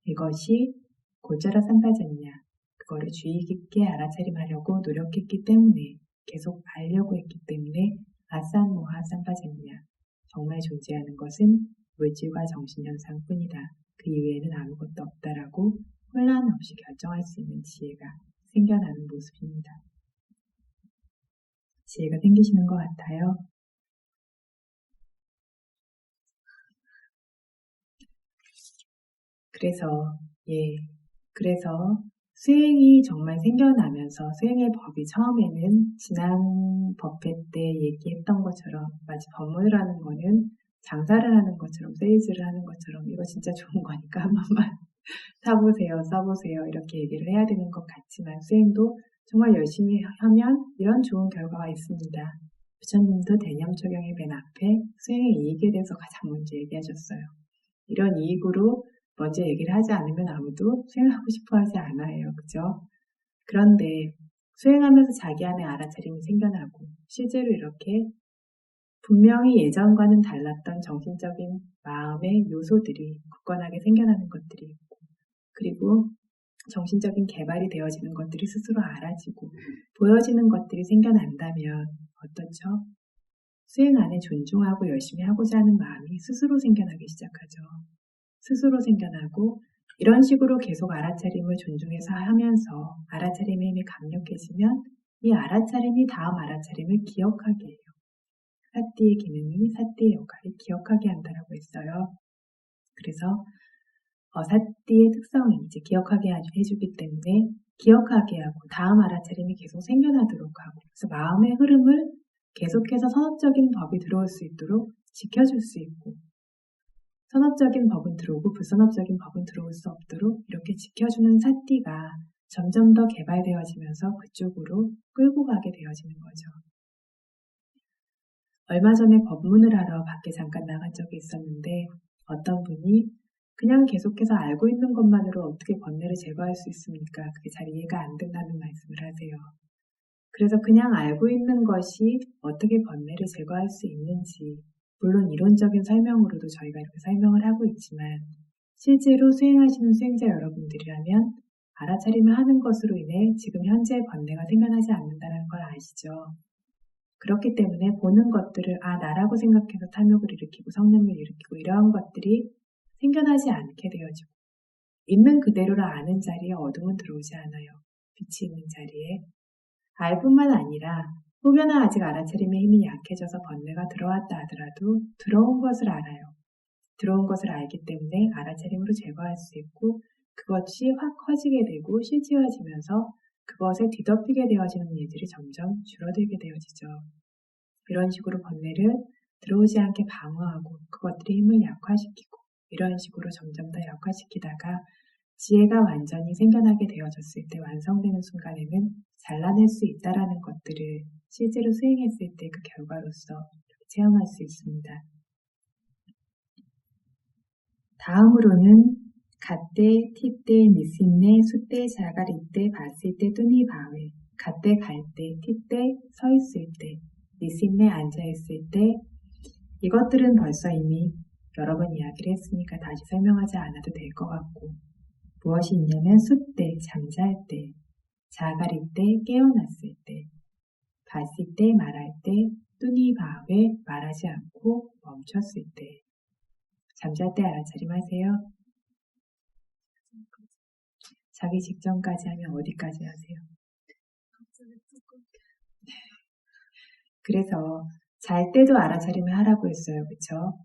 이것이 고짜라 산파자냐, 그거를 주의 깊게 알아차림하려고 노력했기 때문에, 계속 알려고 했기 때문에 아산모하 산파자냐, 정말 존재하는 것은 물질과 정신 현상뿐이다. 그 이외에는 아무것도 없다라고 혼란 없이 결정할 수 있는 지혜가 생겨나는 모습입니다. 지혜가 생기시는 것 같아요. 그래서 수행이 정말 생겨나면서 수행의 법이 처음에는 지난 법회 때 얘기했던 것처럼 마치 법문을 하는 거는 장사를 하는 것처럼 세일즈를 하는 것처럼 이거 진짜 좋은 거니까 한 번만 사보세요, 써보세요 이렇게 얘기를 해야 되는 것 같지만 수행도 정말 열심히 하면 이런 좋은 결과가 있습니다. 부처님도 대념초경의 맨 앞에 수행의 이익에 대해서 가장 먼저 얘기하셨어요. 이런 이익으로 먼저 얘기를 하지 않으면 아무도 수행하고 싶어 하지 않아요. 그죠? 그런데 수행하면서 자기 안에 알아차림이 생겨나고 실제로 이렇게 분명히 예전과는 달랐던 정신적인 마음의 요소들이 굳건하게 생겨나는 것들이 있고 그리고 정신적인 개발이 되어지는 것들이 스스로 알아지고 보여지는 것들이 생겨난다면 어떻죠? 수행 안에 존중하고 열심히 하고자 하는 마음이 스스로 생겨나기 시작하죠. 스스로 생겨나고 이런 식으로 계속 알아차림을 존중해서 하면서 알아차림의 힘이 강력해지면 이 알아차림이 다음 알아차림을 기억하게 해요. 사띠의 기능이 사띠의 역할을 기억하게 한다라고 했어요. 그래서 사띠의 특성이 이제 기억하게 해주기 때문에 기억하게 하고 다음 알아차림이 계속 생겨나도록 하고 그래서 마음의 흐름을 계속해서 선업적인 법이 들어올 수 있도록 지켜줄 수 있고 선업적인 법은 들어오고 불선업적인 법은 들어올 수 없도록 이렇게 지켜주는 사띠가 점점 더 개발되어지면서 그쪽으로 끌고 가게 되어지는 거죠. 얼마 전에 법문을 하러 밖에 잠깐 나간 적이 있었는데 어떤 분이 그냥 계속해서 알고 있는 것만으로 어떻게 번뇌를 제거할 수 있습니까? 그게 잘 이해가 안 된다는 말씀을 하세요. 그래서 그냥 알고 있는 것이 어떻게 번뇌를 제거할 수 있는지 물론 이론적인 설명으로도 저희가 이렇게 설명을 하고 있지만 실제로 수행하시는 수행자 여러분들이라면 알아차림을 하는 것으로 인해 지금 현재의 번뇌가 생겨나지 않는다는 걸 아시죠? 그렇기 때문에 보는 것들을 나라고 생각해서 탐욕을 일으키고 성냄을 일으키고 이러한 것들이 생겨나지 않게 되어지고 있는 그대로를 아는 자리에 어둠은 들어오지 않아요. 빛이 있는 자리에 알 뿐만 아니라 혹여나 아직 알아차림의 힘이 약해져서 번뇌가 들어왔다 하더라도 들어온 것을 알아요. 들어온 것을 알기 때문에 알아차림으로 제거할 수 있고 그것이 확 커지게 되고 실체화지면서 그것에 뒤덮이게 되어지는 일들이 점점 줄어들게 되어지죠. 이런 식으로 번뇌를 들어오지 않게 방어하고 그것들의 힘을 약화시키고 이런 식으로 점점 더 약화시키다가 지혜가 완전히 생겨나게 되어졌을 때 완성되는 순간에는 잘라낼 수 있다라는 것들을 실제로 수행했을 때 그 결과로서 체험할 수 있습니다. 다음으로는 갓대, 티대, 미신네, 수대, 자가리대, 봤을 때, 뚜니, 바웨 갓대, 갈대, 티대, 서 있을 때, 미신네, 앉아있을 때 이것들은 벌써 이미 여러 번 이야기를 했으니까 다시 설명하지 않아도 될 것 같고 무엇이 있냐면 수때, 잠잘 때, 자가리 때, 깨어났을 때, 봤을 때, 말할 때, 뚜니 바에 말하지 않고 멈췄을 때, 잠잘 때 알아차림하세요. 자기 직전까지 하면 어디까지 하세요? 그래서 잘 때도 알아차림을 하라고 했어요. 그쵸?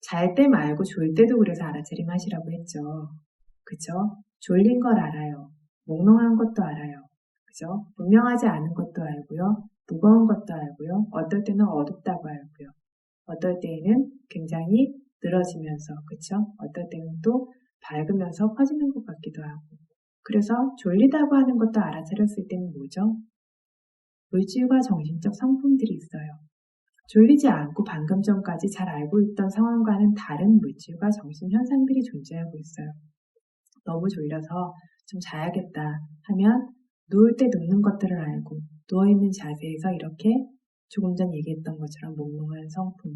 잘 때 말고 졸 때도 그래서 알아차림 하시라고 했죠. 그쵸? 졸린 걸 알아요. 몽롱한 것도 알아요. 그죠? 분명하지 않은 것도 알고요. 무거운 것도 알고요. 어떨 때는 어둡다고 알고요. 어떨 때에는 굉장히 늘어지면서, 그쵸? 어떨 때는 또 밝으면서 커지는 것 같기도 하고. 그래서 졸리다고 하는 것도 알아차렸을 때는 뭐죠? 물질과 정신적 성품들이 있어요. 졸리지 않고 방금 전까지 잘 알고 있던 상황과는 다른 물질과 정신 현상들이 존재하고 있어요. 너무 졸려서 좀 자야겠다 하면 누울 때 눕는 것들을 알고 누워있는 자세에서 이렇게 조금 전 얘기했던 것처럼 몽롱한 성품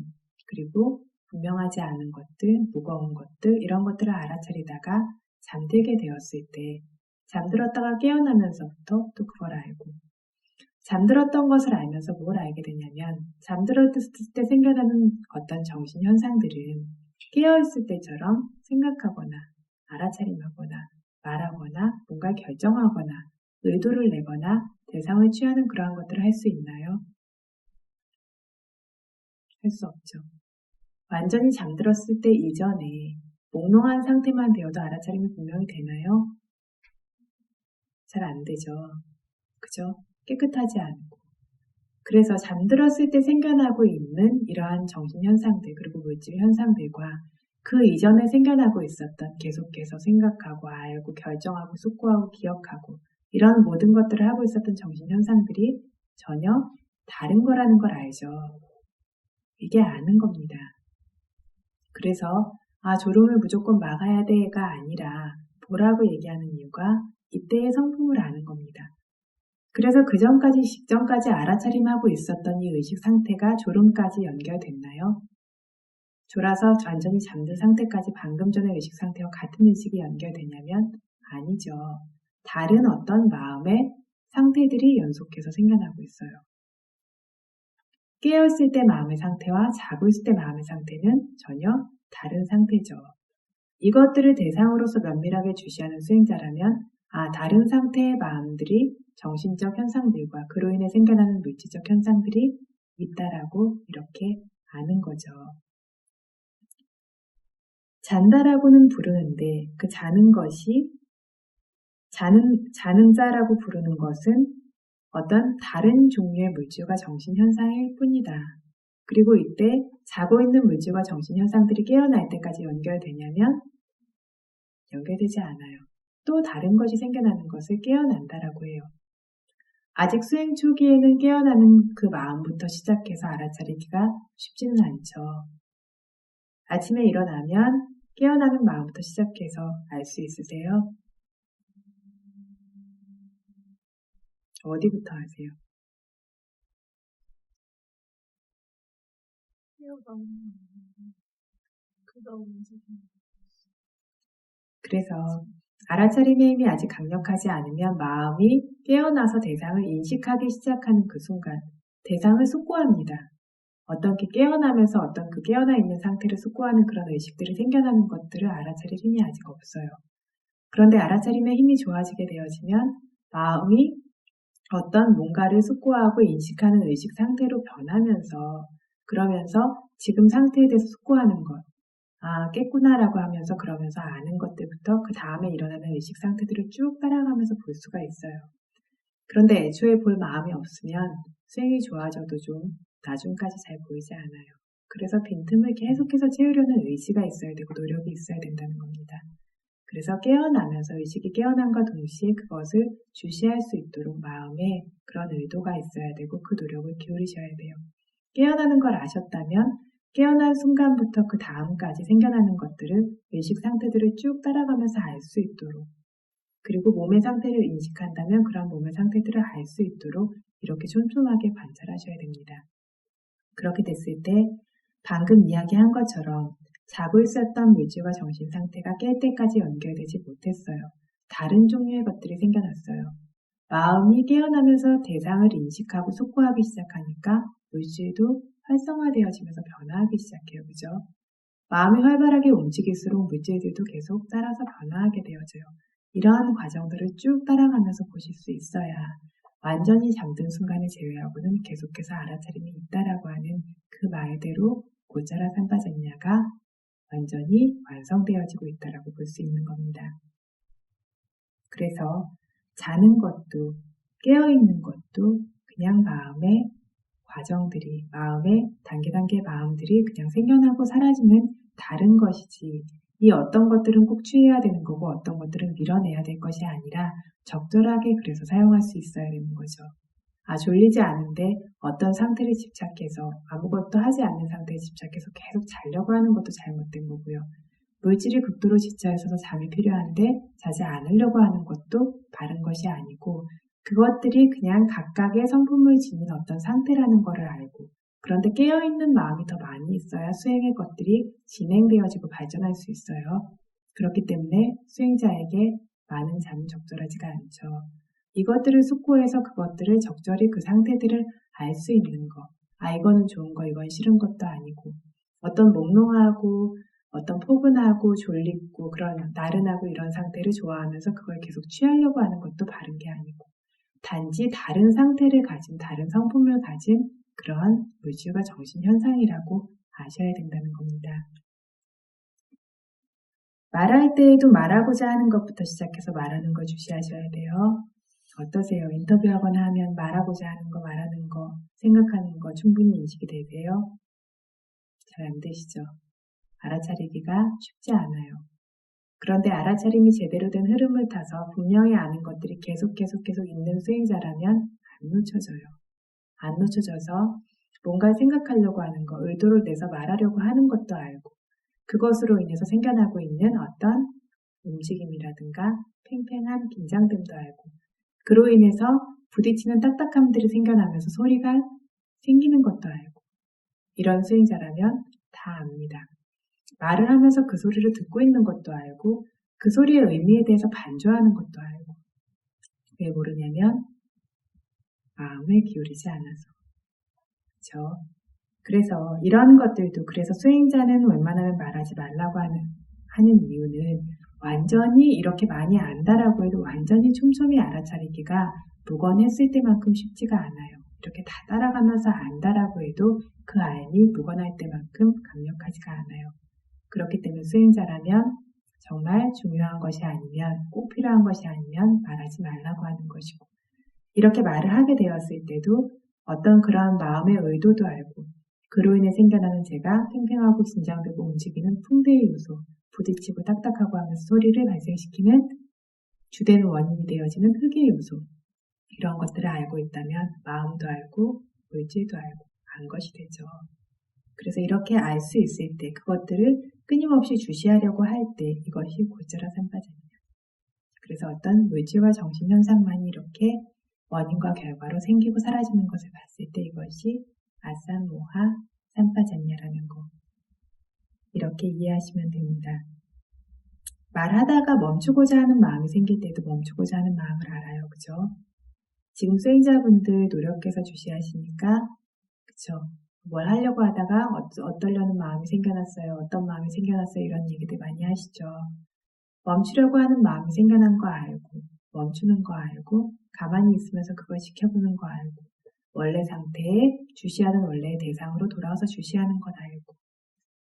그리고 분명하지 않은 것들, 무거운 것들 이런 것들을 알아차리다가 잠들게 되었을 때 잠들었다가 깨어나면서부터 또 그걸 알고 잠들었던 것을 알면서 뭘 알게 되냐면 잠들었을 때 생겨나는 어떤 정신 현상들은 깨어있을 때처럼 생각하거나 알아차림하거나 말하거나 뭔가 결정하거나 의도를 내거나 대상을 취하는 그러한 것들을 할 수 있나요? 할 수 없죠. 완전히 잠들었을 때 이전에 몽롱한 상태만 되어도 알아차림이 분명히 되나요? 잘 안 되죠. 그죠? 깨끗하지 않고. 그래서 잠들었을 때 생겨나고 있는 이러한 정신현상들 그리고 물질 현상들과 그 이전에 생겨나고 있었던 계속해서 생각하고 알고 결정하고 숙고하고 기억하고 이런 모든 것들을 하고 있었던 정신현상들이 전혀 다른 거라는 걸 알죠. 이게 아는 겁니다. 그래서 졸음을 무조건 막아야 돼가 아니라 보라고 얘기하는 이유가 이때의 성품을 아는 겁니다. 그래서 그 전까지 직전까지 알아차림하고 있었던 이 의식 상태가 졸음까지 연결됐나요? 졸아서 완전히 잠든 상태까지 방금 전의 의식 상태와 같은 의식이 연결되냐면 아니죠. 다른 어떤 마음의 상태들이 연속해서 생겨나고 있어요. 깨어있을 때 마음의 상태와 자고 있을 때 마음의 상태는 전혀 다른 상태죠. 이것들을 대상으로서 면밀하게 주시하는 수행자라면 다른 상태의 마음들이 정신적 현상들과 그로 인해 생겨나는 물질적 현상들이 있다라고 이렇게 아는 거죠. 잔다라고는 부르는데 그 자는 것이 자는 자라고 부르는 것은 어떤 다른 종류의 물질과 정신현상일 뿐이다. 그리고 이때 자고 있는 물질과 정신현상들이 깨어날 때까지 연결되냐면 연결되지 않아요. 또 다른 것이 생겨나는 것을 깨어난다라고 해요. 아직 수행 초기에는 깨어나는 그 마음부터 시작해서 알아차리기가 쉽지는 않죠. 아침에 일어나면 깨어나는 마음부터 시작해서 알 수 있으세요? 어디부터 하세요? 그래서 알아차림의 힘이 아직 강력하지 않으면 마음이 깨어나서 대상을 인식하기 시작하는 그 순간 대상을 숙고합니다. 어떻게 깨어나면서 어떤 그 깨어나 있는 상태를 숙고하는 그런 의식들이 생겨나는 것들을 알아차릴 힘이 아직 없어요. 그런데 알아차림의 힘이 좋아지게 되어지면 마음이 어떤 뭔가를 숙고하고 인식하는 의식 상태로 변하면서 그러면서 지금 상태에 대해서 숙고하는 것, 깼구나라고 하면서 그러면서 아는 것들부터 그 다음에 일어나는 의식 상태들을 쭉 따라가면서 볼 수가 있어요. 그런데 애초에 볼 마음이 없으면 수행이 좋아져도 좀 나중까지 잘 보이지 않아요. 그래서 빈틈을 계속해서 채우려는 의지가 있어야 되고 노력이 있어야 된다는 겁니다. 그래서 깨어나면서 의식이 깨어남과 동시에 그것을 주시할 수 있도록 마음에 그런 의도가 있어야 되고 그 노력을 기울이셔야 돼요. 깨어나는 걸 아셨다면 깨어난 순간부터 그 다음까지 생겨나는 것들을 의식 상태들을 쭉 따라가면서 알 수 있도록 그리고 몸의 상태를 인식한다면 그런 몸의 상태들을 알 수 있도록 이렇게 촘촘하게 관찰하셔야 됩니다. 그렇게 됐을 때 방금 이야기한 것처럼 자고 있었던 물질과 정신 상태가 깰 때까지 연결되지 못했어요. 다른 종류의 것들이 생겨났어요. 마음이 깨어나면서 대상을 인식하고 숙고하기 시작하니까 물질도 활성화되어지면서 변화하기 시작해요. 그죠? 마음이 활발하게 움직일수록 물질들도 계속 따라서 변화하게 되어져요. 이러한 과정들을 쭉 따라가면서 보실 수 있어야 완전히 잠든 순간을 제외하고는 계속해서 알아차림이 있다라고 하는 그 말대로 고짜라 삼파전야가 완전히 완성되어지고 있다라고 볼 수 있는 겁니다. 그래서 자는 것도 깨어있는 것도 그냥 마음의 과정들이 마음의 단계 마음들이 그냥 생겨나고 사라지는 다른 것이지 이 어떤 것들은 꼭 취해야 되는 거고 어떤 것들은 밀어내야 될 것이 아니라 적절하게 그래서 사용할 수 있어야 되는 거죠. 졸리지 않은데 어떤 상태를 집착해서 아무것도 하지 않는 상태에 집착해서 계속 자려고 하는 것도 잘못된 거고요. 물질이 극도로 지쳐있어서 잠이 필요한데 자지 않으려고 하는 것도 바른 것이 아니고 그것들이 그냥 각각의 성품을 지닌 어떤 상태라는 것을 알고 그런데 깨어있는 마음이 더 많이 있어야 수행의 것들이 진행되어지고 발전할 수 있어요. 그렇기 때문에 수행자에게 많은 잠은 적절하지가 않죠. 이것들을 숙고해서 그것들을 적절히 그 상태들을 알 수 있는 거. 이거는 좋은 거, 이건 싫은 것도 아니고 어떤 몽롱하고 어떤 포근하고 졸립고 그런 나른하고 이런 상태를 좋아하면서 그걸 계속 취하려고 하는 것도 바른 게 아니고 단지 다른 상태를 가진 다른 성품을 가진 그런 물질과 정신현상이라고 아셔야 된다는 겁니다. 말할 때에도 말하고자 하는 것부터 시작해서 말하는 거 주시하셔야 돼요. 어떠세요? 인터뷰하거나 하면 말하고자 하는 거, 말하는 거, 생각하는 거 충분히 인식이 되세요? 잘 안 되시죠? 알아차리기가 쉽지 않아요. 그런데 알아차림이 제대로 된 흐름을 타서 분명히 아는 것들이 계속 있는 수행자라면 안 놓쳐져요. 안 놓쳐져서 뭔가 생각하려고 하는 거, 의도를 내서 말하려고 하는 것도 알고 그것으로 인해서 생겨나고 있는 어떤 움직임이라든가 팽팽한 긴장됨도 알고 그로 인해서 부딪히는 딱딱함들이 생겨나면서 소리가 생기는 것도 알고 이런 수행자라면 다 압니다. 말을 하면서 그 소리를 듣고 있는 것도 알고 그 소리의 의미에 대해서 반조하는 것도 알고 왜 모르냐면 마음을 기울이지 않아서 그렇죠? 그래서 이런 것들도 그래서 수행자는 웬만하면 말하지 말라고 하는 이유는 완전히 이렇게 많이 안다라고 해도 완전히 촘촘히 알아차리기가 묵언했을 때만큼 쉽지가 않아요. 이렇게 다 따라가면서 안다라고 해도 그 알미 묵언할 때만큼 강력하지가 않아요. 그렇기 때문에 수행자라면 정말 중요한 것이 아니면 꼭 필요한 것이 아니면 말하지 말라고 하는 것이고 이렇게 말을 하게 되었을 때도 어떤 그런 마음의 의도도 알고 그로 인해 생겨나는 제가 팽팽하고 긴장되고 움직이는 풍대의 요소, 부딪히고 딱딱하고 하면서 소리를 발생시키는 주된 원인이 되어지는 흑의 요소 이런 것들을 알고 있다면 마음도 알고 물질도 알고 안 것이 되죠. 그래서 이렇게 알 수 있을 때 그것들을 끊임없이 주시하려고 할 때 이것이 고짜라 삼바자입니다. 그래서 어떤 물질과 정신현상만이 이렇게 원인과 결과로 생기고 사라지는 것을 봤을 때 이것이 아삼모하 삼파잔냐라는 거 이렇게 이해하시면 됩니다. 말하다가 멈추고자 하는 마음이 생길 때도 멈추고자 하는 마음을 알아요. 그죠? 지금 수행자분들 노력해서 주시하시니까 그쵸? 뭘 하려고 하다가 어떠려는 마음이 생겨났어요. 어떤 마음이 생겨났어요. 이런 얘기들 많이 하시죠. 멈추려고 하는 마음이 생겨난 거 알고 멈추는 거 알고 가만히 있으면서 그걸 지켜보는 거 알고 원래 상태에 주시하는 원래의 대상으로 돌아와서 주시하는 것 알고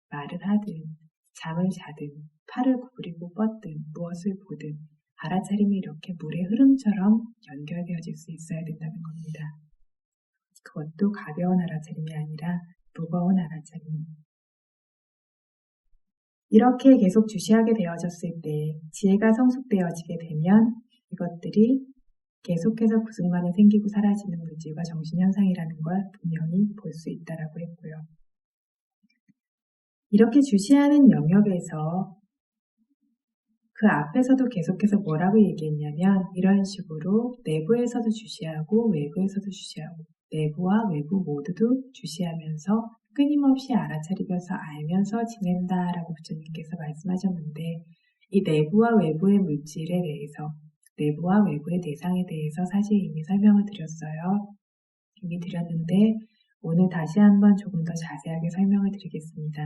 말을 하든 잠을 자든 팔을 구부리고 뻗든 무엇을 보든 알아차림이 이렇게 물의 흐름처럼 연결되어질 수 있어야 된다는 겁니다. 그것도 가벼운 알아차림이 아니라 무거운 알아차림. 이렇게 계속 주시하게 되어졌을 때 지혜가 성숙되어지게 되면 이것들이 계속해서 그 순간에 생기고 사라지는 물질과 정신현상이라는 걸 분명히 볼 수 있다라고 했고요. 이렇게 주시하는 영역에서 그 앞에서도 계속해서 뭐라고 얘기했냐면 이런 식으로 내부에서도 주시하고 외부에서도 주시하고 내부와 외부 모두도 주시하면서 끊임없이 알아차리면서 알면서 지낸다라고 부처님께서 말씀하셨는데 이 내부와 외부의 물질에 대해서 내부와 외부의 대상에 대해서 사실 이미 설명을 드렸어요. 이미 드렸는데 오늘 다시 한번 조금 더 자세하게 설명을 드리겠습니다.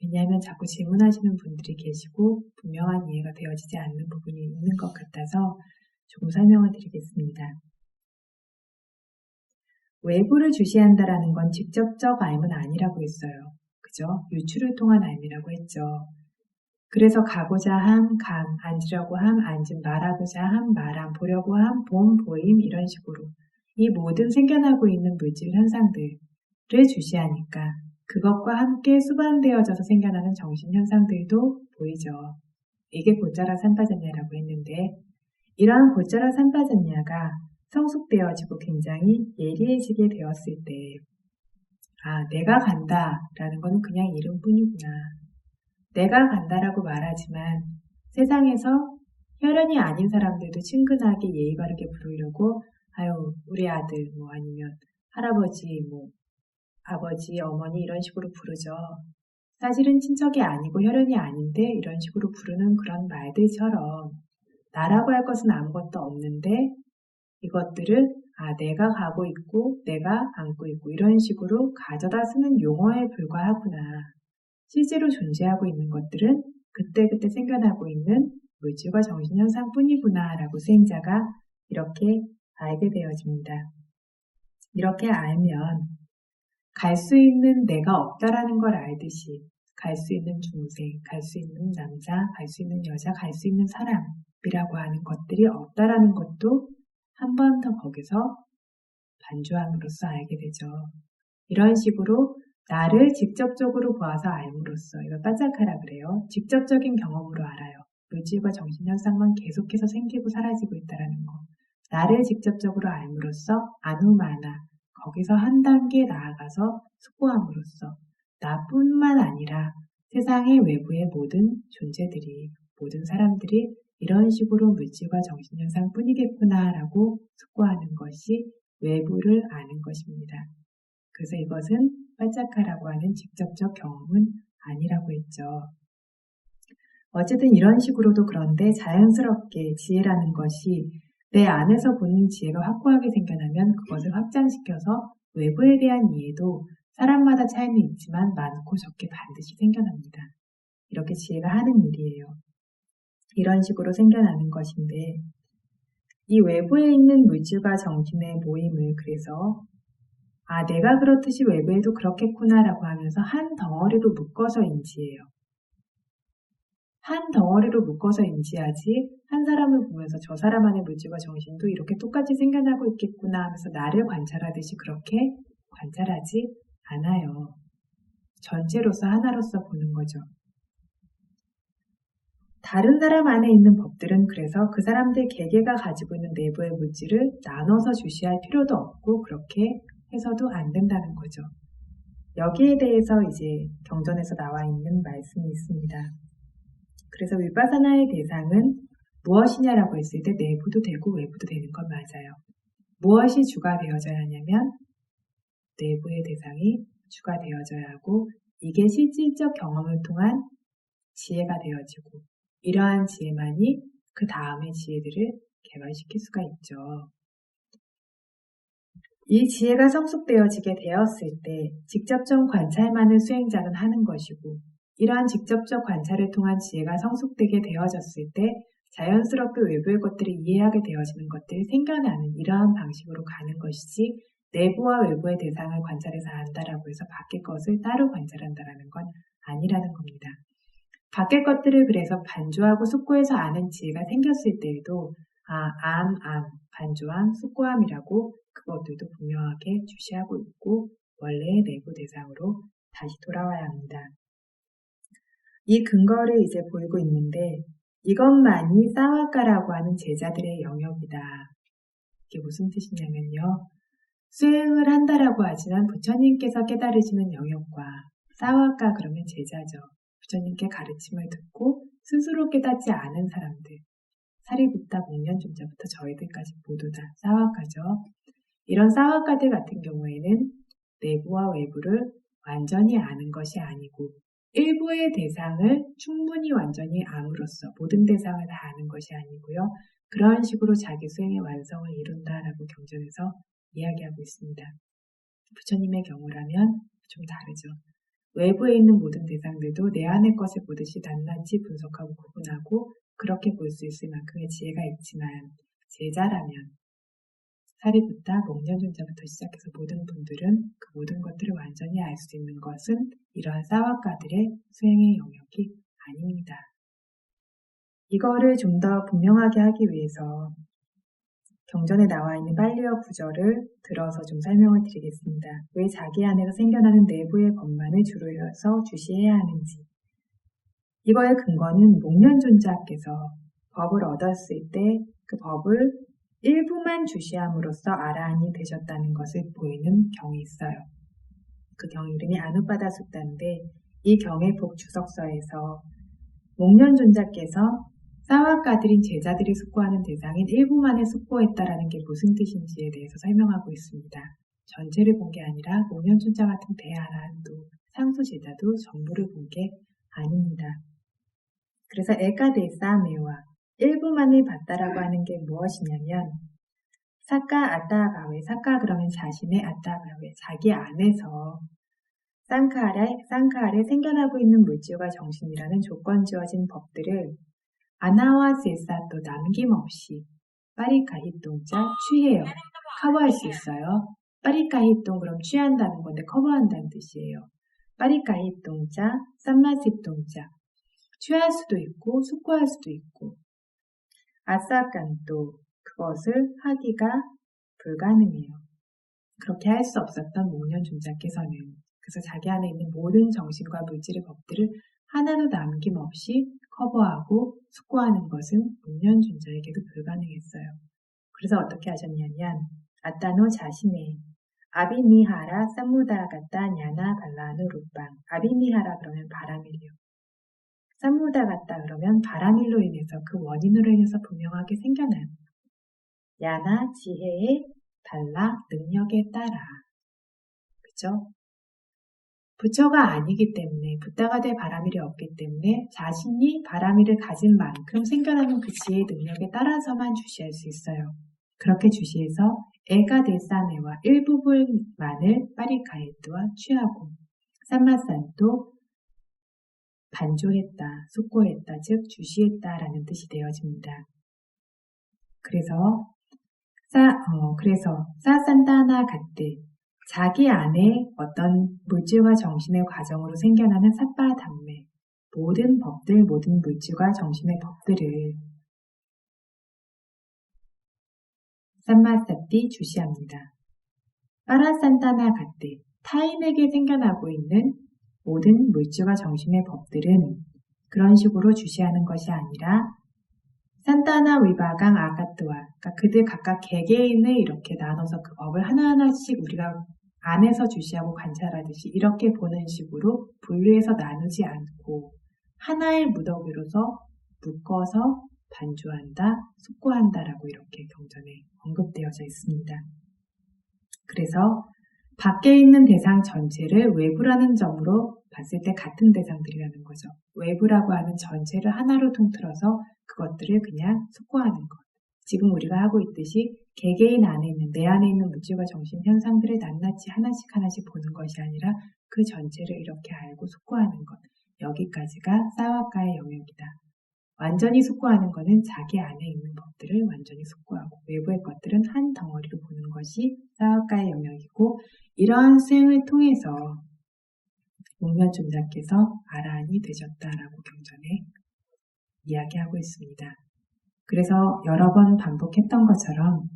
왜냐하면 자꾸 질문하시는 분들이 계시고 분명한 이해가 되어지지 않는 부분이 있는 것 같아서 조금 설명을 드리겠습니다. 외부를 주시한다라는 건 직접적 알은 아니라고 했어요. 그죠? 유추를 통한 알미라고 했죠. 그래서 가고자 함, 감, 앉으려고 함, 앉음, 말하고자 함, 말함, 보려고 함, 봄, 보임 이런 식으로 이 모든 생겨나고 있는 물질 현상들을 주시하니까 그것과 함께 수반되어져서 생겨나는 정신현상들도 보이죠. 이게 고짜라 삼파전냐라고 했는데 이러한 고짜라 삼파전냐가 성숙되어지고 굉장히 예리해지게 되었을 때 내가 간다라는 건 그냥 이름뿐이구나. 내가 간다라고 말하지만 세상에서 혈연이 아닌 사람들도 친근하게 예의 바르게 부르려고 우리 아들 아니면 할아버지 아버지, 어머니 이런 식으로 부르죠. 사실은 친척이 아니고 혈연이 아닌데 이런 식으로 부르는 그런 말들처럼 나라고 할 것은 아무것도 없는데 이것들을 내가 가고 있고 내가 안고 있고 이런 식으로 가져다 쓰는 용어에 불과하구나. 실제로 존재하고 있는 것들은 그때그때 생겨나고 있는 물질과 정신현상뿐이구나 라고 수행자가 이렇게 알게 되어집니다. 이렇게 알면 갈 수 있는 내가 없다라는 걸 알듯이 갈 수 있는 중생, 갈 수 있는 남자, 갈 수 있는 여자, 갈 수 있는 사람이라고 하는 것들이 없다라는 것도 한 번 더 거기서 반주함으로써 알게 되죠. 이런 식으로 나를 직접적으로 보아서 알므로써, 이걸 빠짝하라 그래요. 직접적인 경험으로 알아요. 물질과 정신현상만 계속해서 생기고 사라지고 있다는 거. 나를 직접적으로 알므로써 아누마나, 거기서 한 단계 나아가서 숙고함으로써 나뿐만 아니라 세상의 외부의 모든 존재들이, 모든 사람들이 이런 식으로 물질과 정신현상 뿐이겠구나 라고 숙고하는 것이 외부를 아는 것입니다. 그래서 이것은 빠짝하라고 하는 직접적 경험은 아니라고 했죠. 어쨌든 이런 식으로도 그런데 자연스럽게 지혜라는 것이 내 안에서 보는 지혜가 확고하게 생겨나면 그것을 확장시켜서 외부에 대한 이해도 사람마다 차이는 있지만 많고 적게 반드시 생겨납니다. 이렇게 지혜가 하는 일이에요. 이런 식으로 생겨나는 것인데 이 외부에 있는 물질과 정신의 모임을 그래서 내가 그렇듯이 외부에도 그렇겠구나라고 하면서 한 덩어리로 묶어서 인지해요. 한 덩어리로 묶어서 인지하지 한 사람을 보면서 저 사람 안의 물질과 정신도 이렇게 똑같이 생겨나고 있겠구나 하면서 나를 관찰하듯이 그렇게 관찰하지 않아요. 전체로서 하나로서 보는 거죠. 다른 사람 안에 있는 법들은 그래서 그 사람들 개개가 가지고 있는 내부의 물질을 나눠서 주시할 필요도 없고 그렇게 해서도 안 된다는 거죠. 여기에 대해서 이제 경전에서 나와 있는 말씀이 있습니다. 그래서 위파사나의 대상은 무엇이냐라고 했을 때 내부도 되고 외부도 되는 건 맞아요. 무엇이 주가 되어져야 하냐면 내부의 대상이 주가 되어져야 하고 이게 실질적 경험을 통한 지혜가 되어지고 이러한 지혜만이 그 다음의 지혜들을 개발시킬 수가 있죠. 이 지혜가 성숙되어지게 되었을 때 직접적 관찰만을 수행자는 하는 것이고 이러한 직접적 관찰을 통한 지혜가 성숙되게 되어졌을 때 자연스럽게 외부의 것들을 이해하게 되어지는 것들이 생겨나는 이러한 방식으로 가는 것이지 내부와 외부의 대상을 관찰해서 안다라고 해서 밖의 것을 따로 관찰한다라는 건 아니라는 겁니다. 밖의 것들을 그래서 반조하고 숙고해서 아는 지혜가 생겼을 때에도 반조함, 숙고함이라고 그것들도 분명하게 주시하고 있고 원래의 내부 대상으로 다시 돌아와야 합니다. 이 근거를 이제 보이고 있는데 이것만이 사와카라고 하는 제자들의 영역이다. 이게 무슨 뜻이냐면요. 수행을 한다라고 하지만 부처님께서 깨달으시는 영역과 사와카 그러면 제자죠. 부처님께 가르침을 듣고 스스로 깨닫지 않은 사람들, 사리부타, 목련존자부터 저희들까지 모두 다 사와카죠. 이런 사와카들 같은 경우에는 내부와 외부를 완전히 아는 것이 아니고 일부의 대상을 충분히 완전히 암으로써 모든 대상을 다 아는 것이 아니고요. 그런 식으로 자기 수행의 완성을 이룬다라고 경전에서 이야기하고 있습니다. 부처님의 경우라면 좀 다르죠. 외부에 있는 모든 대상들도 내 안의 것을 보듯이 낱낱이 분석하고 구분하고 그렇게 볼 수 있을 만큼의 지혜가 있지만 제자라면 사리부타, 목련존자부터 시작해서 모든 분들은 그 모든 것들을 완전히 알 수 있는 것은 이러한 사와카들의 수행의 영역이 아닙니다. 이거를 좀 더 분명하게 하기 위해서 경전에 나와 있는 빨리어 구절을 들어서 좀 설명을 드리겠습니다. 왜 자기 안에서 생겨나는 내부의 법만을 주로 해서 주시해야 하는지. 이거의 근거는 목련존자께서 법을 얻었을 때 그 법을 일부만 주시함으로써 아라한이 되셨다는 것을 보이는 경이 있어요. 그 경 이름이 아누빠다 숫다인데 이 경의 복주석서에서 목련존자께서 사와카들인 제자들이 숙고하는 대상인 일부만에 숙고했다라는 게 무슨 뜻인지에 대해서 설명하고 있습니다. 전체를 본 게 아니라 목련존자 같은 대아라한도 상수 제자도 전부를 본 게 아닙니다. 그래서 에카데사메와 일부만을 봤다라고 하는 게 무엇이냐면 사카 아따바웨, 사카 그러면 자신의 아따바웨, 자기 안에서 쌍카알에 생겨나고 있는 물질과 정신이라는 조건 지어진 법들을 아나와 세사또 남김없이 파리카히 동자 취해요. 커버할 수 있어요. 빠리까히똥 그럼 취한다는 건데 커버한다는 뜻이에요. 빠리까히똥자, 쌈마십똥자. 취할 수도 있고 숙고할 수도 있고 아싸깐또 그것을 하기가 불가능해요. 그렇게 할 수 없었던 목련존자께서는 그래서 자기 안에 있는 모든 정신과 물질의 법들을 하나도 남김없이 커버하고 숙고하는 것은 목련존자에게도 불가능했어요. 그래서 어떻게 하셨냐면 아따노 자신의 아비니하라 쌈무다가따 냐나 발라누 루빵. 아비니하라 그러면 바람일이요. 쌈무다가따 그러면 바람일로 인해서 그 원인으로 인해서 분명하게 생겨난 야나 지혜의 발라 능력에 따라 그죠? 부처가 아니기 때문에 붓다가 될 바람일이 없기 때문에 자신이 바람일을 가진 만큼 생겨나는 그 지혜의 능력에 따라서만 주시할 수 있어요. 그렇게 주시해서 애가 데사네와 일부분만을 빠리카에뚜와 취하고 산마산도 반조했다, 숙고했다, 즉 주시했다라는 뜻이 되어집니다. 그래서 사산다나 같대 자기 안에 어떤 물질과 정신의 과정으로 생겨나는 삿바 담매 모든 법들, 모든 물질과 정신의 법들을 산마사띠 주시합니다. 빠라산다나 같대 타인에게 생겨나고 있는 모든 물질과 정신의 법들은 그런 식으로 주시하는 것이 아니라 산타나 위바강 아가트와 그러니까 그들 각각 개개인을 이렇게 나눠서 그 법을 하나하나씩 우리가 안에서 주시하고 관찰하듯이 이렇게 보는 식으로 분류해서 나누지 않고 하나의 무더기로서 묶어서 반주한다, 숙고한다라고 이렇게 경전에 언급되어져 있습니다. 그래서 밖에 있는 대상 전체를 외부라는 점으로 봤을 때 같은 대상들이라는 거죠. 외부라고 하는 전체를 하나로 통틀어서 그것들을 그냥 숙고하는 것. 지금 우리가 하고 있듯이 개개인 안에 있는 내 안에 있는 물질과 정신 현상들을 낱낱이 하나씩 보는 것이 아니라 그 전체를 이렇게 알고 숙고하는 것. 여기까지가 사와카의 영역이다. 완전히 숙고하는 것은 자기 안에 있는 법들을 완전히 숙고하고 외부의 것들은 한 덩어리로 보는 것이 사와카의 영역이고 이러한 수행을 통해서 목련존자께서 아라한이 되셨다라고 경전에 이야기하고 있습니다. 그래서 여러 번 반복했던 것처럼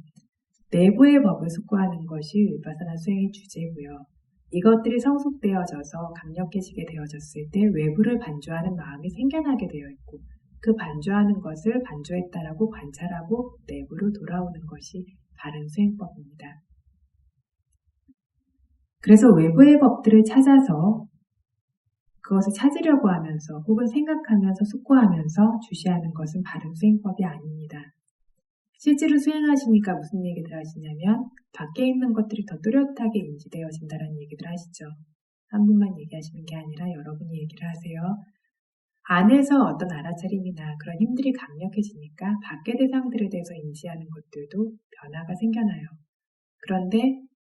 내부의 법을 숙고하는 것이 위파사나 수행의 주제고요. 이것들이 성숙되어져서 강력해지게 되어졌을 때 외부를 반주하는 마음이 생겨나게 되어 있고 그 반주하는 것을 반주했다라고 관찰하고 내부로 돌아오는 것이 바른 수행법입니다. 그래서 외부의 법들을 찾아서 그것을 찾으려고 하면서 혹은 생각하면서 숙고하면서 주시하는 것은 바른 수행법이 아닙니다. 실제로 수행하시니까 무슨 얘기들 하시냐면 밖에 있는 것들이 더 뚜렷하게 인지되어진다는 얘기들 하시죠. 한 분만 얘기하시는 게 아니라 여러분이 얘기를 하세요. 안에서 어떤 알아차림이나 그런 힘들이 강력해지니까 밖의 대상들에 대해서 인지하는 것들도 변화가 생겨나요. 그런데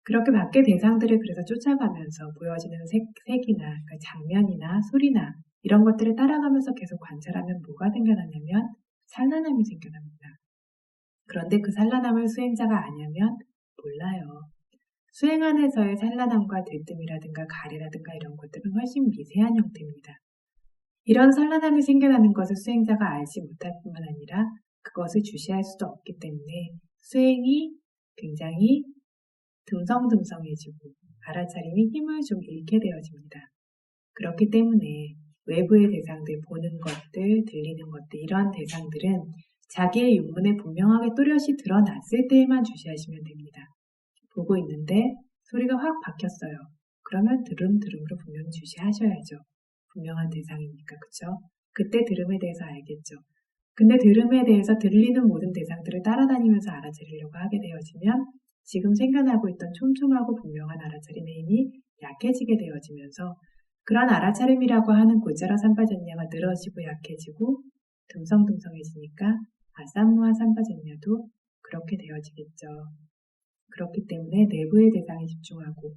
그렇게 밖의 대상들을 그래서 쫓아가면서 보여지는 색이나 그러니까 장면이나 소리나 이런 것들을 따라가면서 계속 관찰하면 뭐가 생겨나냐면 산란함이 생겨납니다. 그런데 그 산란함을 수행자가 아냐면 몰라요. 수행 안에서의 산란함과 들뜸이라든가 가래라든가 이런 것들은 훨씬 미세한 형태입니다. 이런 산란함이 생겨나는 것을 수행자가 알지 못할 뿐만 아니라 그것을 주시할 수도 없기 때문에 수행이 굉장히 듬성듬성해지고 알아차림이 힘을 좀 잃게 되어집니다. 그렇기 때문에 외부의 대상들, 보는 것들, 들리는 것들 이러한 대상들은 자기의 육문에 분명하게 또렷이 드러났을 때에만 주시하시면 됩니다. 보고 있는데 소리가 확 박혔어요. 그러면 들음으로 분명히 주시하셔야죠. 분명한 대상이니까 그쵸? 그때 들음에 대해서 알겠죠. 근데 들음에 대해서 들리는 모든 대상들을 따라다니면서 알아차리려고 하게 되어지면 지금 생겨나고 있던 촘촘하고 분명한 알아차림의 힘이 약해지게 되어지면서 그런 알아차림이라고 하는 고짜라 삼파전야가 늘어지고 약해지고 듬성듬성해지니까 아삼무아 삼파전야도 그렇게 되어지겠죠. 그렇기 때문에 내부의 대상에 집중하고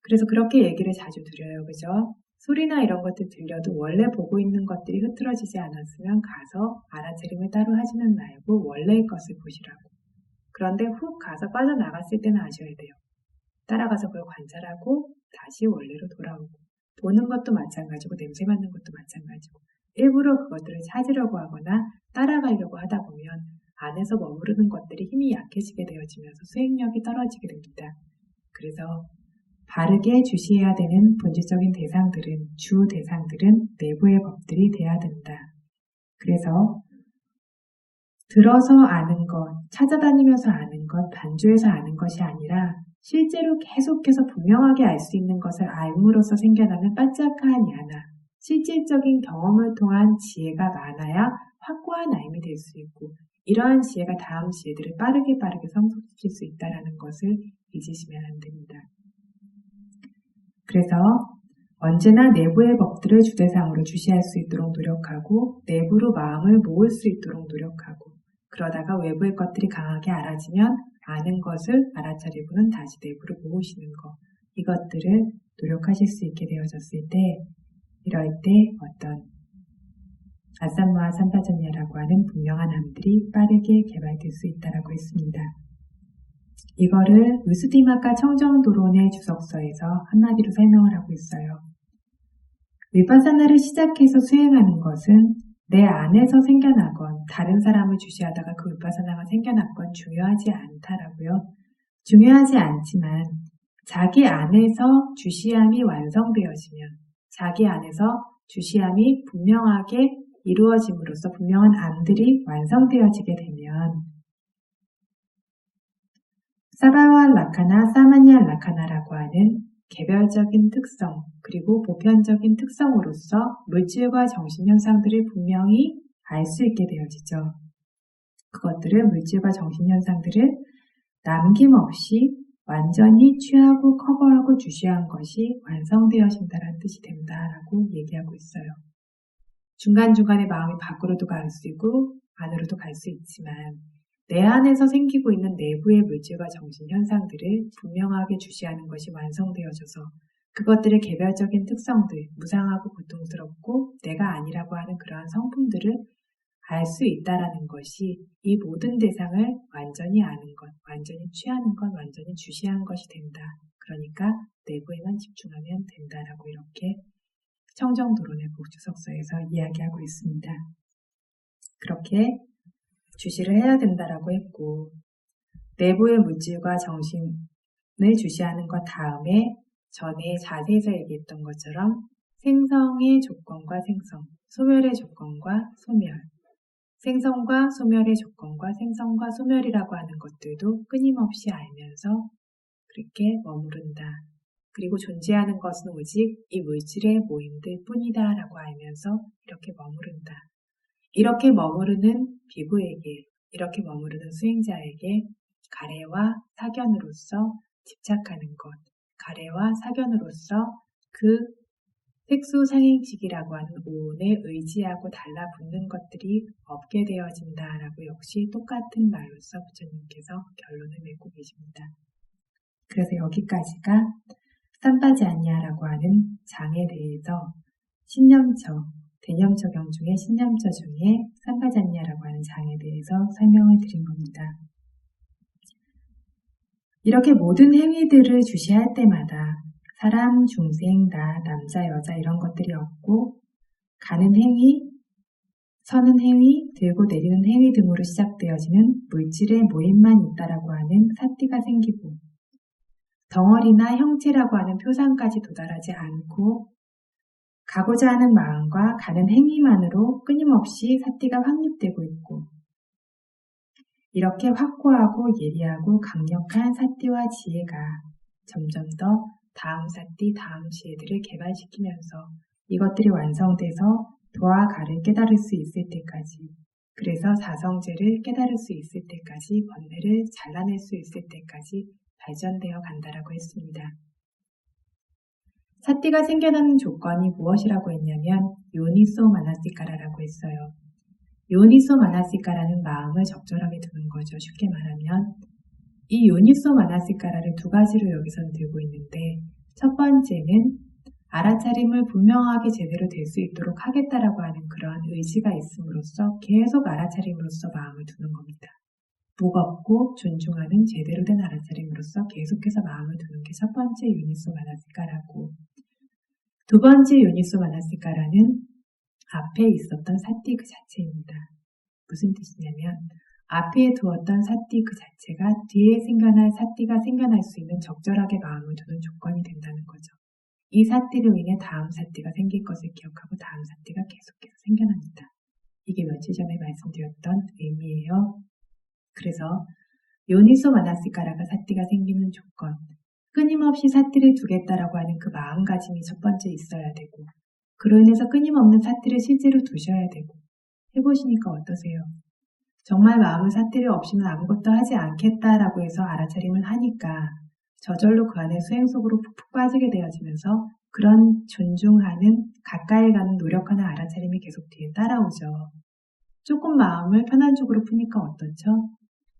그래서 그렇게 얘기를 자주 드려요. 그죠? 소리나 이런 것들 들려도 원래 보고 있는 것들이 흐트러지지 않았으면 가서 알아차림을 따로 하지는 말고 원래의 것을 보시라고. 그런데 훅 가서 빠져나갔을 때는 아셔야 돼요. 따라가서 그걸 관찰하고 다시 원래로 돌아오고, 보는 것도 마찬가지고 냄새 맡는 것도 마찬가지고, 일부러 그것들을 찾으려고 하거나 따라가려고 하다 보면 안에서 머무르는 것들이 힘이 약해지게 되어지면서 수행력이 떨어지게 됩니다. 그래서 바르게 주시해야 되는 본질적인 대상들은, 주 대상들은 내부의 법들이 돼야 된다. 그래서 들어서 아는 것, 찾아다니면서 아는 것, 반주해서 아는 것이 아니라 실제로 계속해서 분명하게 알 수 있는 것을 알므로써 생겨나는 반짝한 야나, 실질적인 경험을 통한 지혜가 많아야 확고한 알미 될 수 있고, 이러한 지혜가 다음 지혜들을 빠르게 성숙시킬 수 있다는 것을 잊으시면 안 됩니다. 그래서 언제나 내부의 법들을 주대상으로 주시할 수 있도록 노력하고, 내부로 마음을 모을 수 있도록 노력하고, 그러다가 외부의 것들이 강하게 알아지면 아는 것을 알아차리고는 다시 내부로 모으시는 것, 이것들을 노력하실 수 있게 되어졌을 때, 이럴 때 어떤 아삼무아 삼파전야라고 하는 분명한 암들이 빠르게 개발될 수 있다고 했습니다. 이거를 위수디마카 청정도론의 주석서에서 한마디로 설명을 하고 있어요. 위파사나를 시작해서 수행하는 것은 내 안에서 생겨나건 다른 사람을 주시하다가 그 위파사나가 생겨났건 중요하지 않다라고요. 중요하지 않지만 자기 안에서 주시함이 완성되어지면, 자기 안에서 주시함이 분명하게 이루어짐으로써 분명한 암들이 완성되어지게 되면 사바와 라카나, 사마냐 라카나라고 하는 개별적인 특성, 그리고 보편적인 특성으로서 물질과 정신현상들을 분명히 알 수 있게 되어지죠. 그것들은 물질과 정신현상들을 남김없이 완전히 취하고 커버하고 주시한 것이 완성되어진다는 뜻이 된다라고 얘기하고 있어요. 중간중간에 마음이 밖으로도 갈 수 있고 안으로도 갈 수 있지만 내 안에서 생기고 있는 내부의 물질과 정신 현상들을 분명하게 주시하는 것이 완성되어져서 그것들의 개별적인 특성들, 무상하고 고통스럽고 내가 아니라고 하는 그러한 성품들을 알 수 있다라는 것이 이 모든 대상을 완전히 아는 것, 완전히 취하는 것, 완전히 주시한 것이 된다. 그러니까 내부에만 집중하면 된다라고 이렇게 청정도론의 복주석서에서 이야기하고 있습니다. 그렇게 주시를 해야 된다라고 했고, 내부의 물질과 정신을 주시하는 것 다음에 전에 자세에서 얘기했던 것처럼 생성의 조건과 생성, 소멸의 조건과 소멸, 생성과 소멸의 조건과 생성과 소멸이라고 하는 것들도 끊임없이 알면서 그렇게 머무른다. 그리고 존재하는 것은 오직 이 물질의 모임들 뿐이다 라고 알면서 이렇게 머무른다. 이렇게 머무르는 비구에게, 이렇게 머무르는 수행자에게 가래와 사견으로서 집착하는 것, 가래와 사견으로서 그 색수상행식이라고 하는 오온에 의지하고 달라붙는 것들이 없게 되어진다라고 역시 똑같은 말로서 부처님께서 결론을 맺고 계십니다. 그래서 여기까지가 삼파자냐라고 하는 장에 대해서 신념처, 대념처경 중에 신념처 중에 삼파자냐라고 하는 장에 대해서 설명을 드린 겁니다. 이렇게 모든 행위들을 주시할 때마다 사람, 중생, 나, 남자, 여자 이런 것들이 없고 가는 행위, 서는 행위, 들고 내리는 행위 등으로 시작되어지는 물질의 모임만 있다라고 하는 사띠가 생기고 덩어리나 형체라고 하는 표상까지 도달하지 않고 가고자 하는 마음과 가는 행위만으로 끊임없이 사띠가 확립되고 있고 이렇게 확고하고 예리하고 강력한 사띠와 지혜가 점점 더 다음 사띠, 다음 지혜들을 개발시키면서 이것들이 완성돼서 도와 가를 깨달을 수 있을 때까지, 그래서 사성제를 깨달을 수 있을 때까지, 번뇌를 잘라낼 수 있을 때까지 발전되어 간다라고 했습니다. 사띠가 생겨나는 조건이 무엇이라고 했냐면 요니소 마나시카라라고 했어요. 요니소 마나시카라는 마음을 적절하게 두는 거죠. 쉽게 말하면 이 요니소 마나시카라를 두 가지로 여기서는 들고 있는데 첫 번째는 알아차림을 분명하게 제대로 될 수 있도록 하겠다라고 하는 그러한 의지가 있음으로써 계속 알아차림으로써 마음을 두는 겁니다. 무겁고 존중하는 제대로 된 알아차림으로써 계속해서 마음을 두는 게 첫 번째 유니소 마나시카라고. 두 번째 유니소 마나시카라는 앞에 있었던 사띠 그 자체입니다. 무슨 뜻이냐면 앞에 두었던 사띠 그 자체가 뒤에 생겨날 사띠가 생겨날 수 있는 적절하게 마음을 두는 조건이 된다는 거죠. 이 사띠로 인해 다음 사띠가 생길 것을 기억하고 다음 사띠가 계속해서 생겨납니다. 이게 며칠 전에 말씀드렸던 의미예요. 그래서 요니소 마나시카라가 사띠가 생기는 조건, 끊임없이 사띠를 두겠다라고 하는 그 마음가짐이 첫 번째 있어야 되고, 그로 인해서 끊임없는 사띠를 실제로 두셔야 되고, 해보시니까 어떠세요? 정말 마음의 사띠를 없이는 아무것도 하지 않겠다라고 해서 알아차림을 하니까 저절로 그 안에 수행 속으로 푹푹 빠지게 되어지면서 그런 존중하는, 가까이 가는, 노력하는 알아차림이 계속 뒤에 따라오죠. 조금 마음을 편한 쪽으로 푸니까 어떻죠?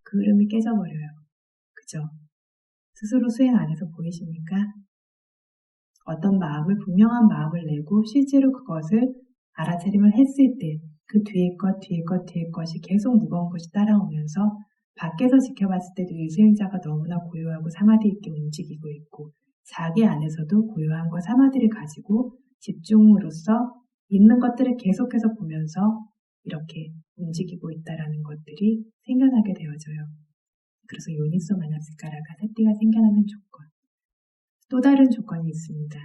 그 흐름이 깨져버려요. 그죠? 스스로 수행 안에서 보이십니까? 어떤 마음을, 분명한 마음을 내고 실제로 그것을 알아차림을 했을 때 그 뒤에 것, 뒤에 것, 뒤에 것이 계속 무거운 것이 따라오면서 밖에서 지켜봤을 때도 이 수행자가 너무나 고요하고 사마디 있게 움직이고 있고 자기 안에서도 고요함과 사마디를 가지고 집중으로써 있는 것들을 계속해서 보면서 이렇게 움직이고 있다라는 것들이 생겨나게 되어져요. 그래서 요니소 마나시카라가 사띠가 생겨나는 조건. 또 다른 조건이 있습니다.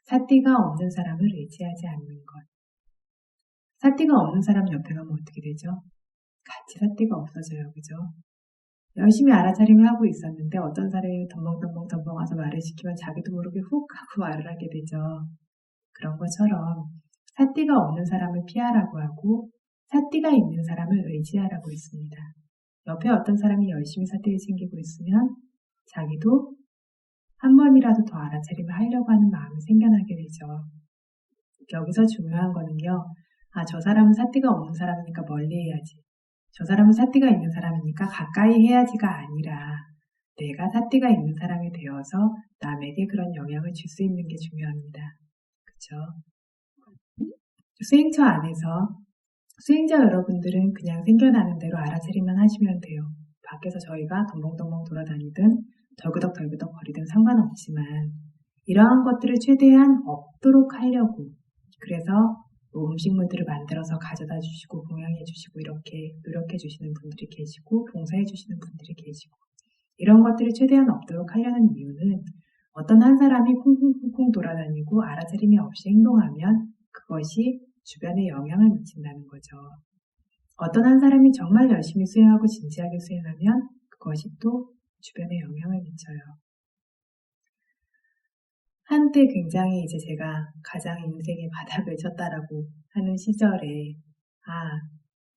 사띠가 없는 사람을 의지하지 않는 것. 사띠가 없는 사람 옆에 가면 어떻게 되죠? 같이 사띠가 없어져요. 그죠? 열심히 알아차림을 하고 있었는데 어떤 사람이 덤벙 와서 말을 시키면 자기도 모르게 훅 하고 말을 하게 되죠. 그런 것처럼 사띠가 없는 사람을 피하라고 하고 사띠가 있는 사람을 의지하라고 했습니다. 옆에 어떤 사람이 열심히 사띠를 챙기고 있으면 자기도 한 번이라도 더 알아차림을 하려고 하는 마음이 생겨나게 되죠. 여기서 중요한 거는요. 저 사람은 사띠가 없는 사람이니까 멀리 해야지. 저 사람은 사띠가 있는 사람이니까 가까이 해야지가 아니라 내가 사띠가 있는 사람이 되어서 남에게 그런 영향을 줄 수 있는 게 중요합니다. 그렇죠? 수행처 안에서 수행자 여러분들은 그냥 생겨나는 대로 알아차림만 하시면 돼요. 밖에서 저희가 덤벙덤벙 돌아다니든 덜그덕 거리든 상관없지만 이러한 것들을 최대한 없도록 하려고 그래서 음식물들을 만들어서 가져다 주시고 공양해 주시고 이렇게 노력해 주시는 분들이 계시고 봉사해 주시는 분들이 계시고 이런 것들을 최대한 없도록 하려는 이유는 어떤 한 사람이 쿵쿵쿵쿵 돌아다니고 알아차림이 없이 행동하면 그것이 주변에 영향을 미친다는 거죠. 어떤 한 사람이 정말 열심히 수행하고 진지하게 수행하면 그것이 또 주변에 영향을 미쳐요. 한때 굉장히 이제 제가 가장 인생의 바닥을 쳤다라고 하는 시절에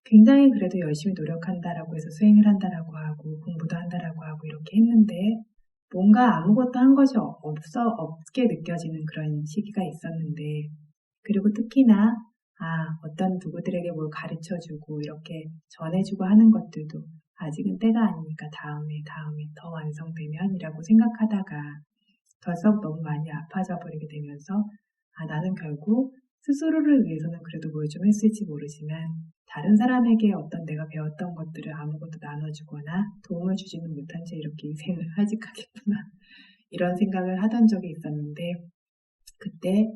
굉장히 그래도 열심히 노력한다라고 해서 수행을 한다라고 하고 공부도 한다라고 하고 이렇게 했는데 뭔가 아무것도 한 것이 없게 느껴지는 그런 시기가 있었는데 그리고 특히나 어떤 누구들에게 뭘 가르쳐주고 이렇게 전해주고 하는 것들도 아직은 때가 아니니까 다음에 더 완성되면 이라고 생각하다가 덜썩 너무 많이 아파져 버리게 되면서 나는 결국 스스로를 위해서는 그래도 뭘 좀 했을지 모르지만 다른 사람에게 어떤 내가 배웠던 것들을 아무것도 나눠주거나 도움을 주지는 못한 채 이렇게 인생을 하직하겠구나 이런 생각을 하던 적이 있었는데 그때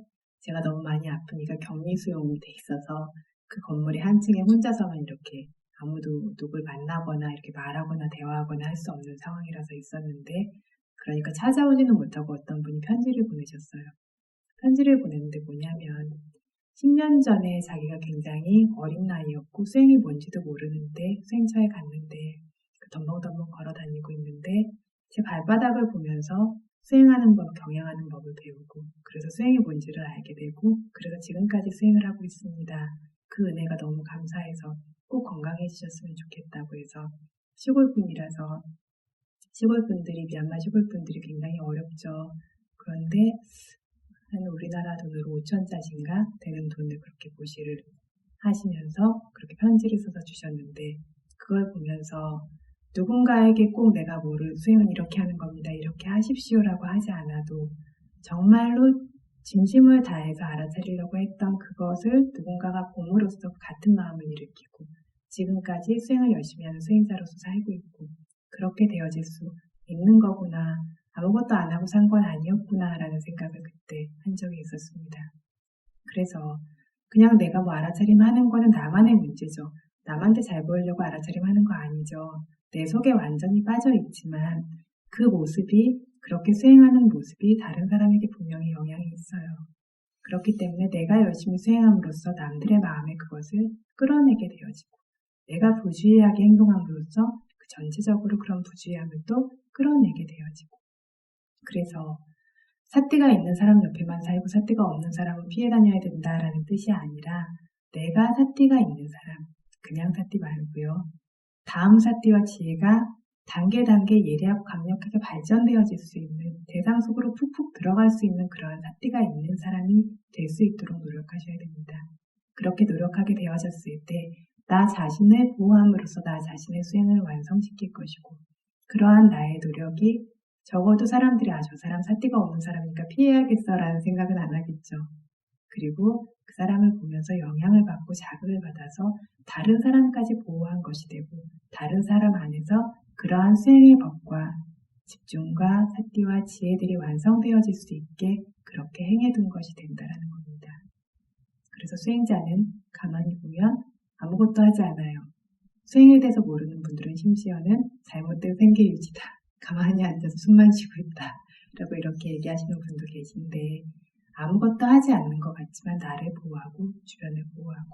제가 너무 많이 아프니까 격리수용이 돼 있어서 그 건물의 한 층에 혼자서만 이렇게 아무도 누굴 만나거나 이렇게 말하거나 대화하거나 할 수 없는 상황이라서 있었는데 그러니까 찾아오지는 못하고 어떤 분이 편지를 보내셨어요. 편지를 보냈는데 뭐냐면 10년 전에 자기가 굉장히 어린 나이였고 수행이 뭔지도 모르는데 수행처에 갔는데 덤벙덤벙 걸어 다니고 있는데 제 발바닥을 보면서 수행하는 법, 경영하는 법을 배우고 그래서 수행이 뭔지를 알게 되고 그래서 지금까지 수행을 하고 있습니다. 그 은혜가 너무 감사해서 꼭 건강해지셨으면 좋겠다고 해서 시골분이라서 시골분들이 미얀마 시골분들이 굉장히 어렵죠. 그런데 한 우리나라 돈으로 5천짜리인가 되는 돈을 그렇게 보시를 하시면서 그렇게 편지를 써서 주셨는데 그걸 보면서 누군가에게 꼭 내가 뭐를 수행은 이렇게 하는 겁니다. 이렇게 하십시오라고 하지 않아도 정말로 진심을 다해서 알아차리려고 했던 그것을 누군가가 봄으로써 같은 마음을 일으키고 지금까지 수행을 열심히 하는 수행자로서 살고 있고 그렇게 되어질 수 있는 거구나. 아무것도 안 하고 산 건 아니었구나 라는 생각을 그때 한 적이 있었습니다. 그래서 그냥 내가 뭐 알아차림 하는 거는 나만의 문제죠. 남한테 잘 보이려고 알아차림 하는 거 아니죠. 내 속에 완전히 빠져 있지만 그 모습이 그렇게 수행하는 모습이 다른 사람에게 분명히 영향이 있어요. 그렇기 때문에 내가 열심히 수행함으로써 남들의 마음에 그것을 끌어내게 되어지고 내가 부주의하게 행동함으로써 그 전체적으로 그런 부주의함을 또 끌어내게 되어지고 그래서 사띠가 있는 사람 옆에만 살고 사띠가 없는 사람은 피해 다녀야 된다라는 뜻이 아니라 내가 사띠가 있는 사람, 그냥 사띠 말고요. 다음 사띠와 지혜가 단계 예리하고 강력하게 발전되어질 수 있는 대상 속으로 푹푹 들어갈 수 있는 그러한 사띠가 있는 사람이 될 수 있도록 노력하셔야 됩니다. 그렇게 노력하게 되어졌을 때 나 자신을 보호함으로써 나 자신의 수행을 완성시킬 것이고 그러한 나의 노력이 적어도 사람들이 저 사람 사띠가 없는 사람이니까 피해야겠어 라는 생각은 안 하겠죠. 그리고 그 사람을 보면서 영향을 받고 자극을 받아서 다른 사람까지 보호한 것이 되고 다른 사람 안에서 그러한 수행의 법과 집중과 사띠와 지혜들이 완성되어질 수 있게 그렇게 행해둔 것이 된다라는 겁니다. 그래서 수행자는 가만히 보면 아무것도 하지 않아요. 수행에 대해서 모르는 분들은 심지어는 잘못된 생계 유지다. 가만히 앉아서 숨만 쉬고 있다. 라고 이렇게 얘기하시는 분도 계신데 아무것도 하지 않는 것 같지만 나를 보호하고 주변을 보호하고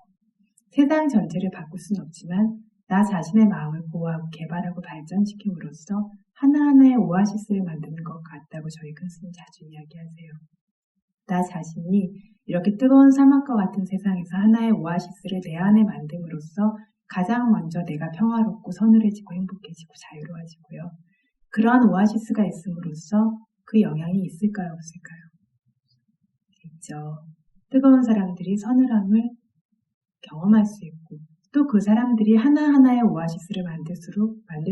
세상 전체를 바꿀 수는 없지만 나 자신의 마음을 보호하고 개발하고 발전시킴으로써 하나하나의 오아시스를 만드는 것 같다고 저희 큰 스님 자주 이야기하세요. 나 자신이 이렇게 뜨거운 사막과 같은 세상에서 하나의 오아시스를 내 안에 만듦으로써 가장 먼저 내가 평화롭고 서늘해지고 행복해지고 자유로워지고요. 그러한 오아시스가 있음으로써 그 영향이 있을까요? 없을까요? 있죠. 뜨거운 사람들이 서늘함을 경험할 수 있고 또 그 사람들이 하나하나의 오아시스를 만들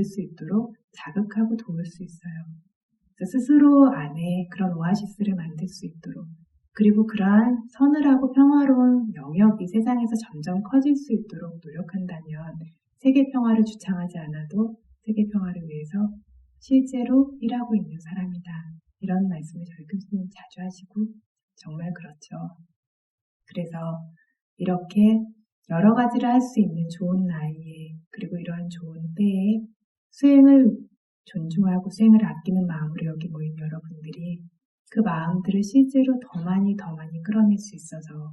수 있도록 자극하고 도울 수 있어요. 스스로 안에 그런 오아시스를 만들 수 있도록 그리고 그러한 서늘하고 평화로운 영역이 세상에서 점점 커질 수 있도록 노력한다면 세계 평화를 주창하지 않아도 세계 평화를 위해서 실제로 일하고 있는 사람이다. 이런 말씀을 저희 교수님 자주 하시고 정말 그렇죠. 그래서 이렇게 여러 가지를 할 수 있는 좋은 나이에 그리고 이러한 좋은 때에 수행을 존중하고 수행을 아끼는 마음으로 여기 모인 여러분들이 그 마음들을 실제로 더 많이 끌어낼 수 있어서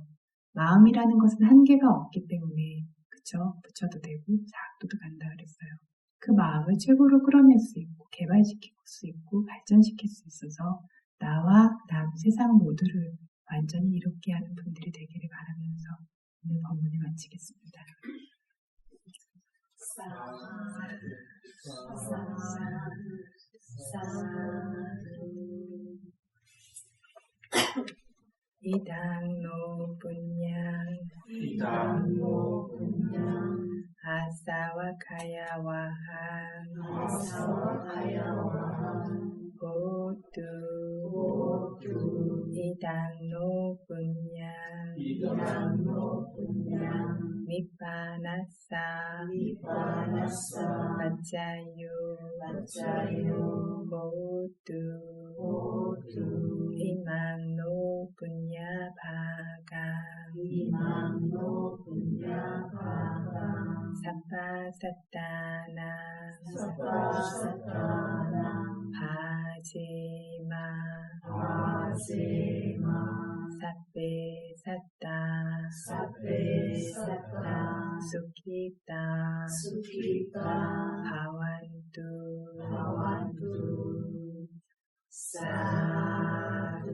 마음이라는 것은 한계가 없기 때문에 그쵸? 붙여도 되고 사학도도 간다 그랬어요. 그 마음을 최고로 끌어낼 수 있고 개발시킬 수 있고 발전시킬 수 있어서 나와 남 세상 모두를 완전히 이롭게 하는 분들이 되기를 바라면서 오늘 법문을 마치겠습니다. 이당노 분양 아사와 카야와한 호두 이당노 분양 미파나사 바짜유 호두 이망노 분야바가 사파사타나 바제마 사페사타 수키타 바완투 사두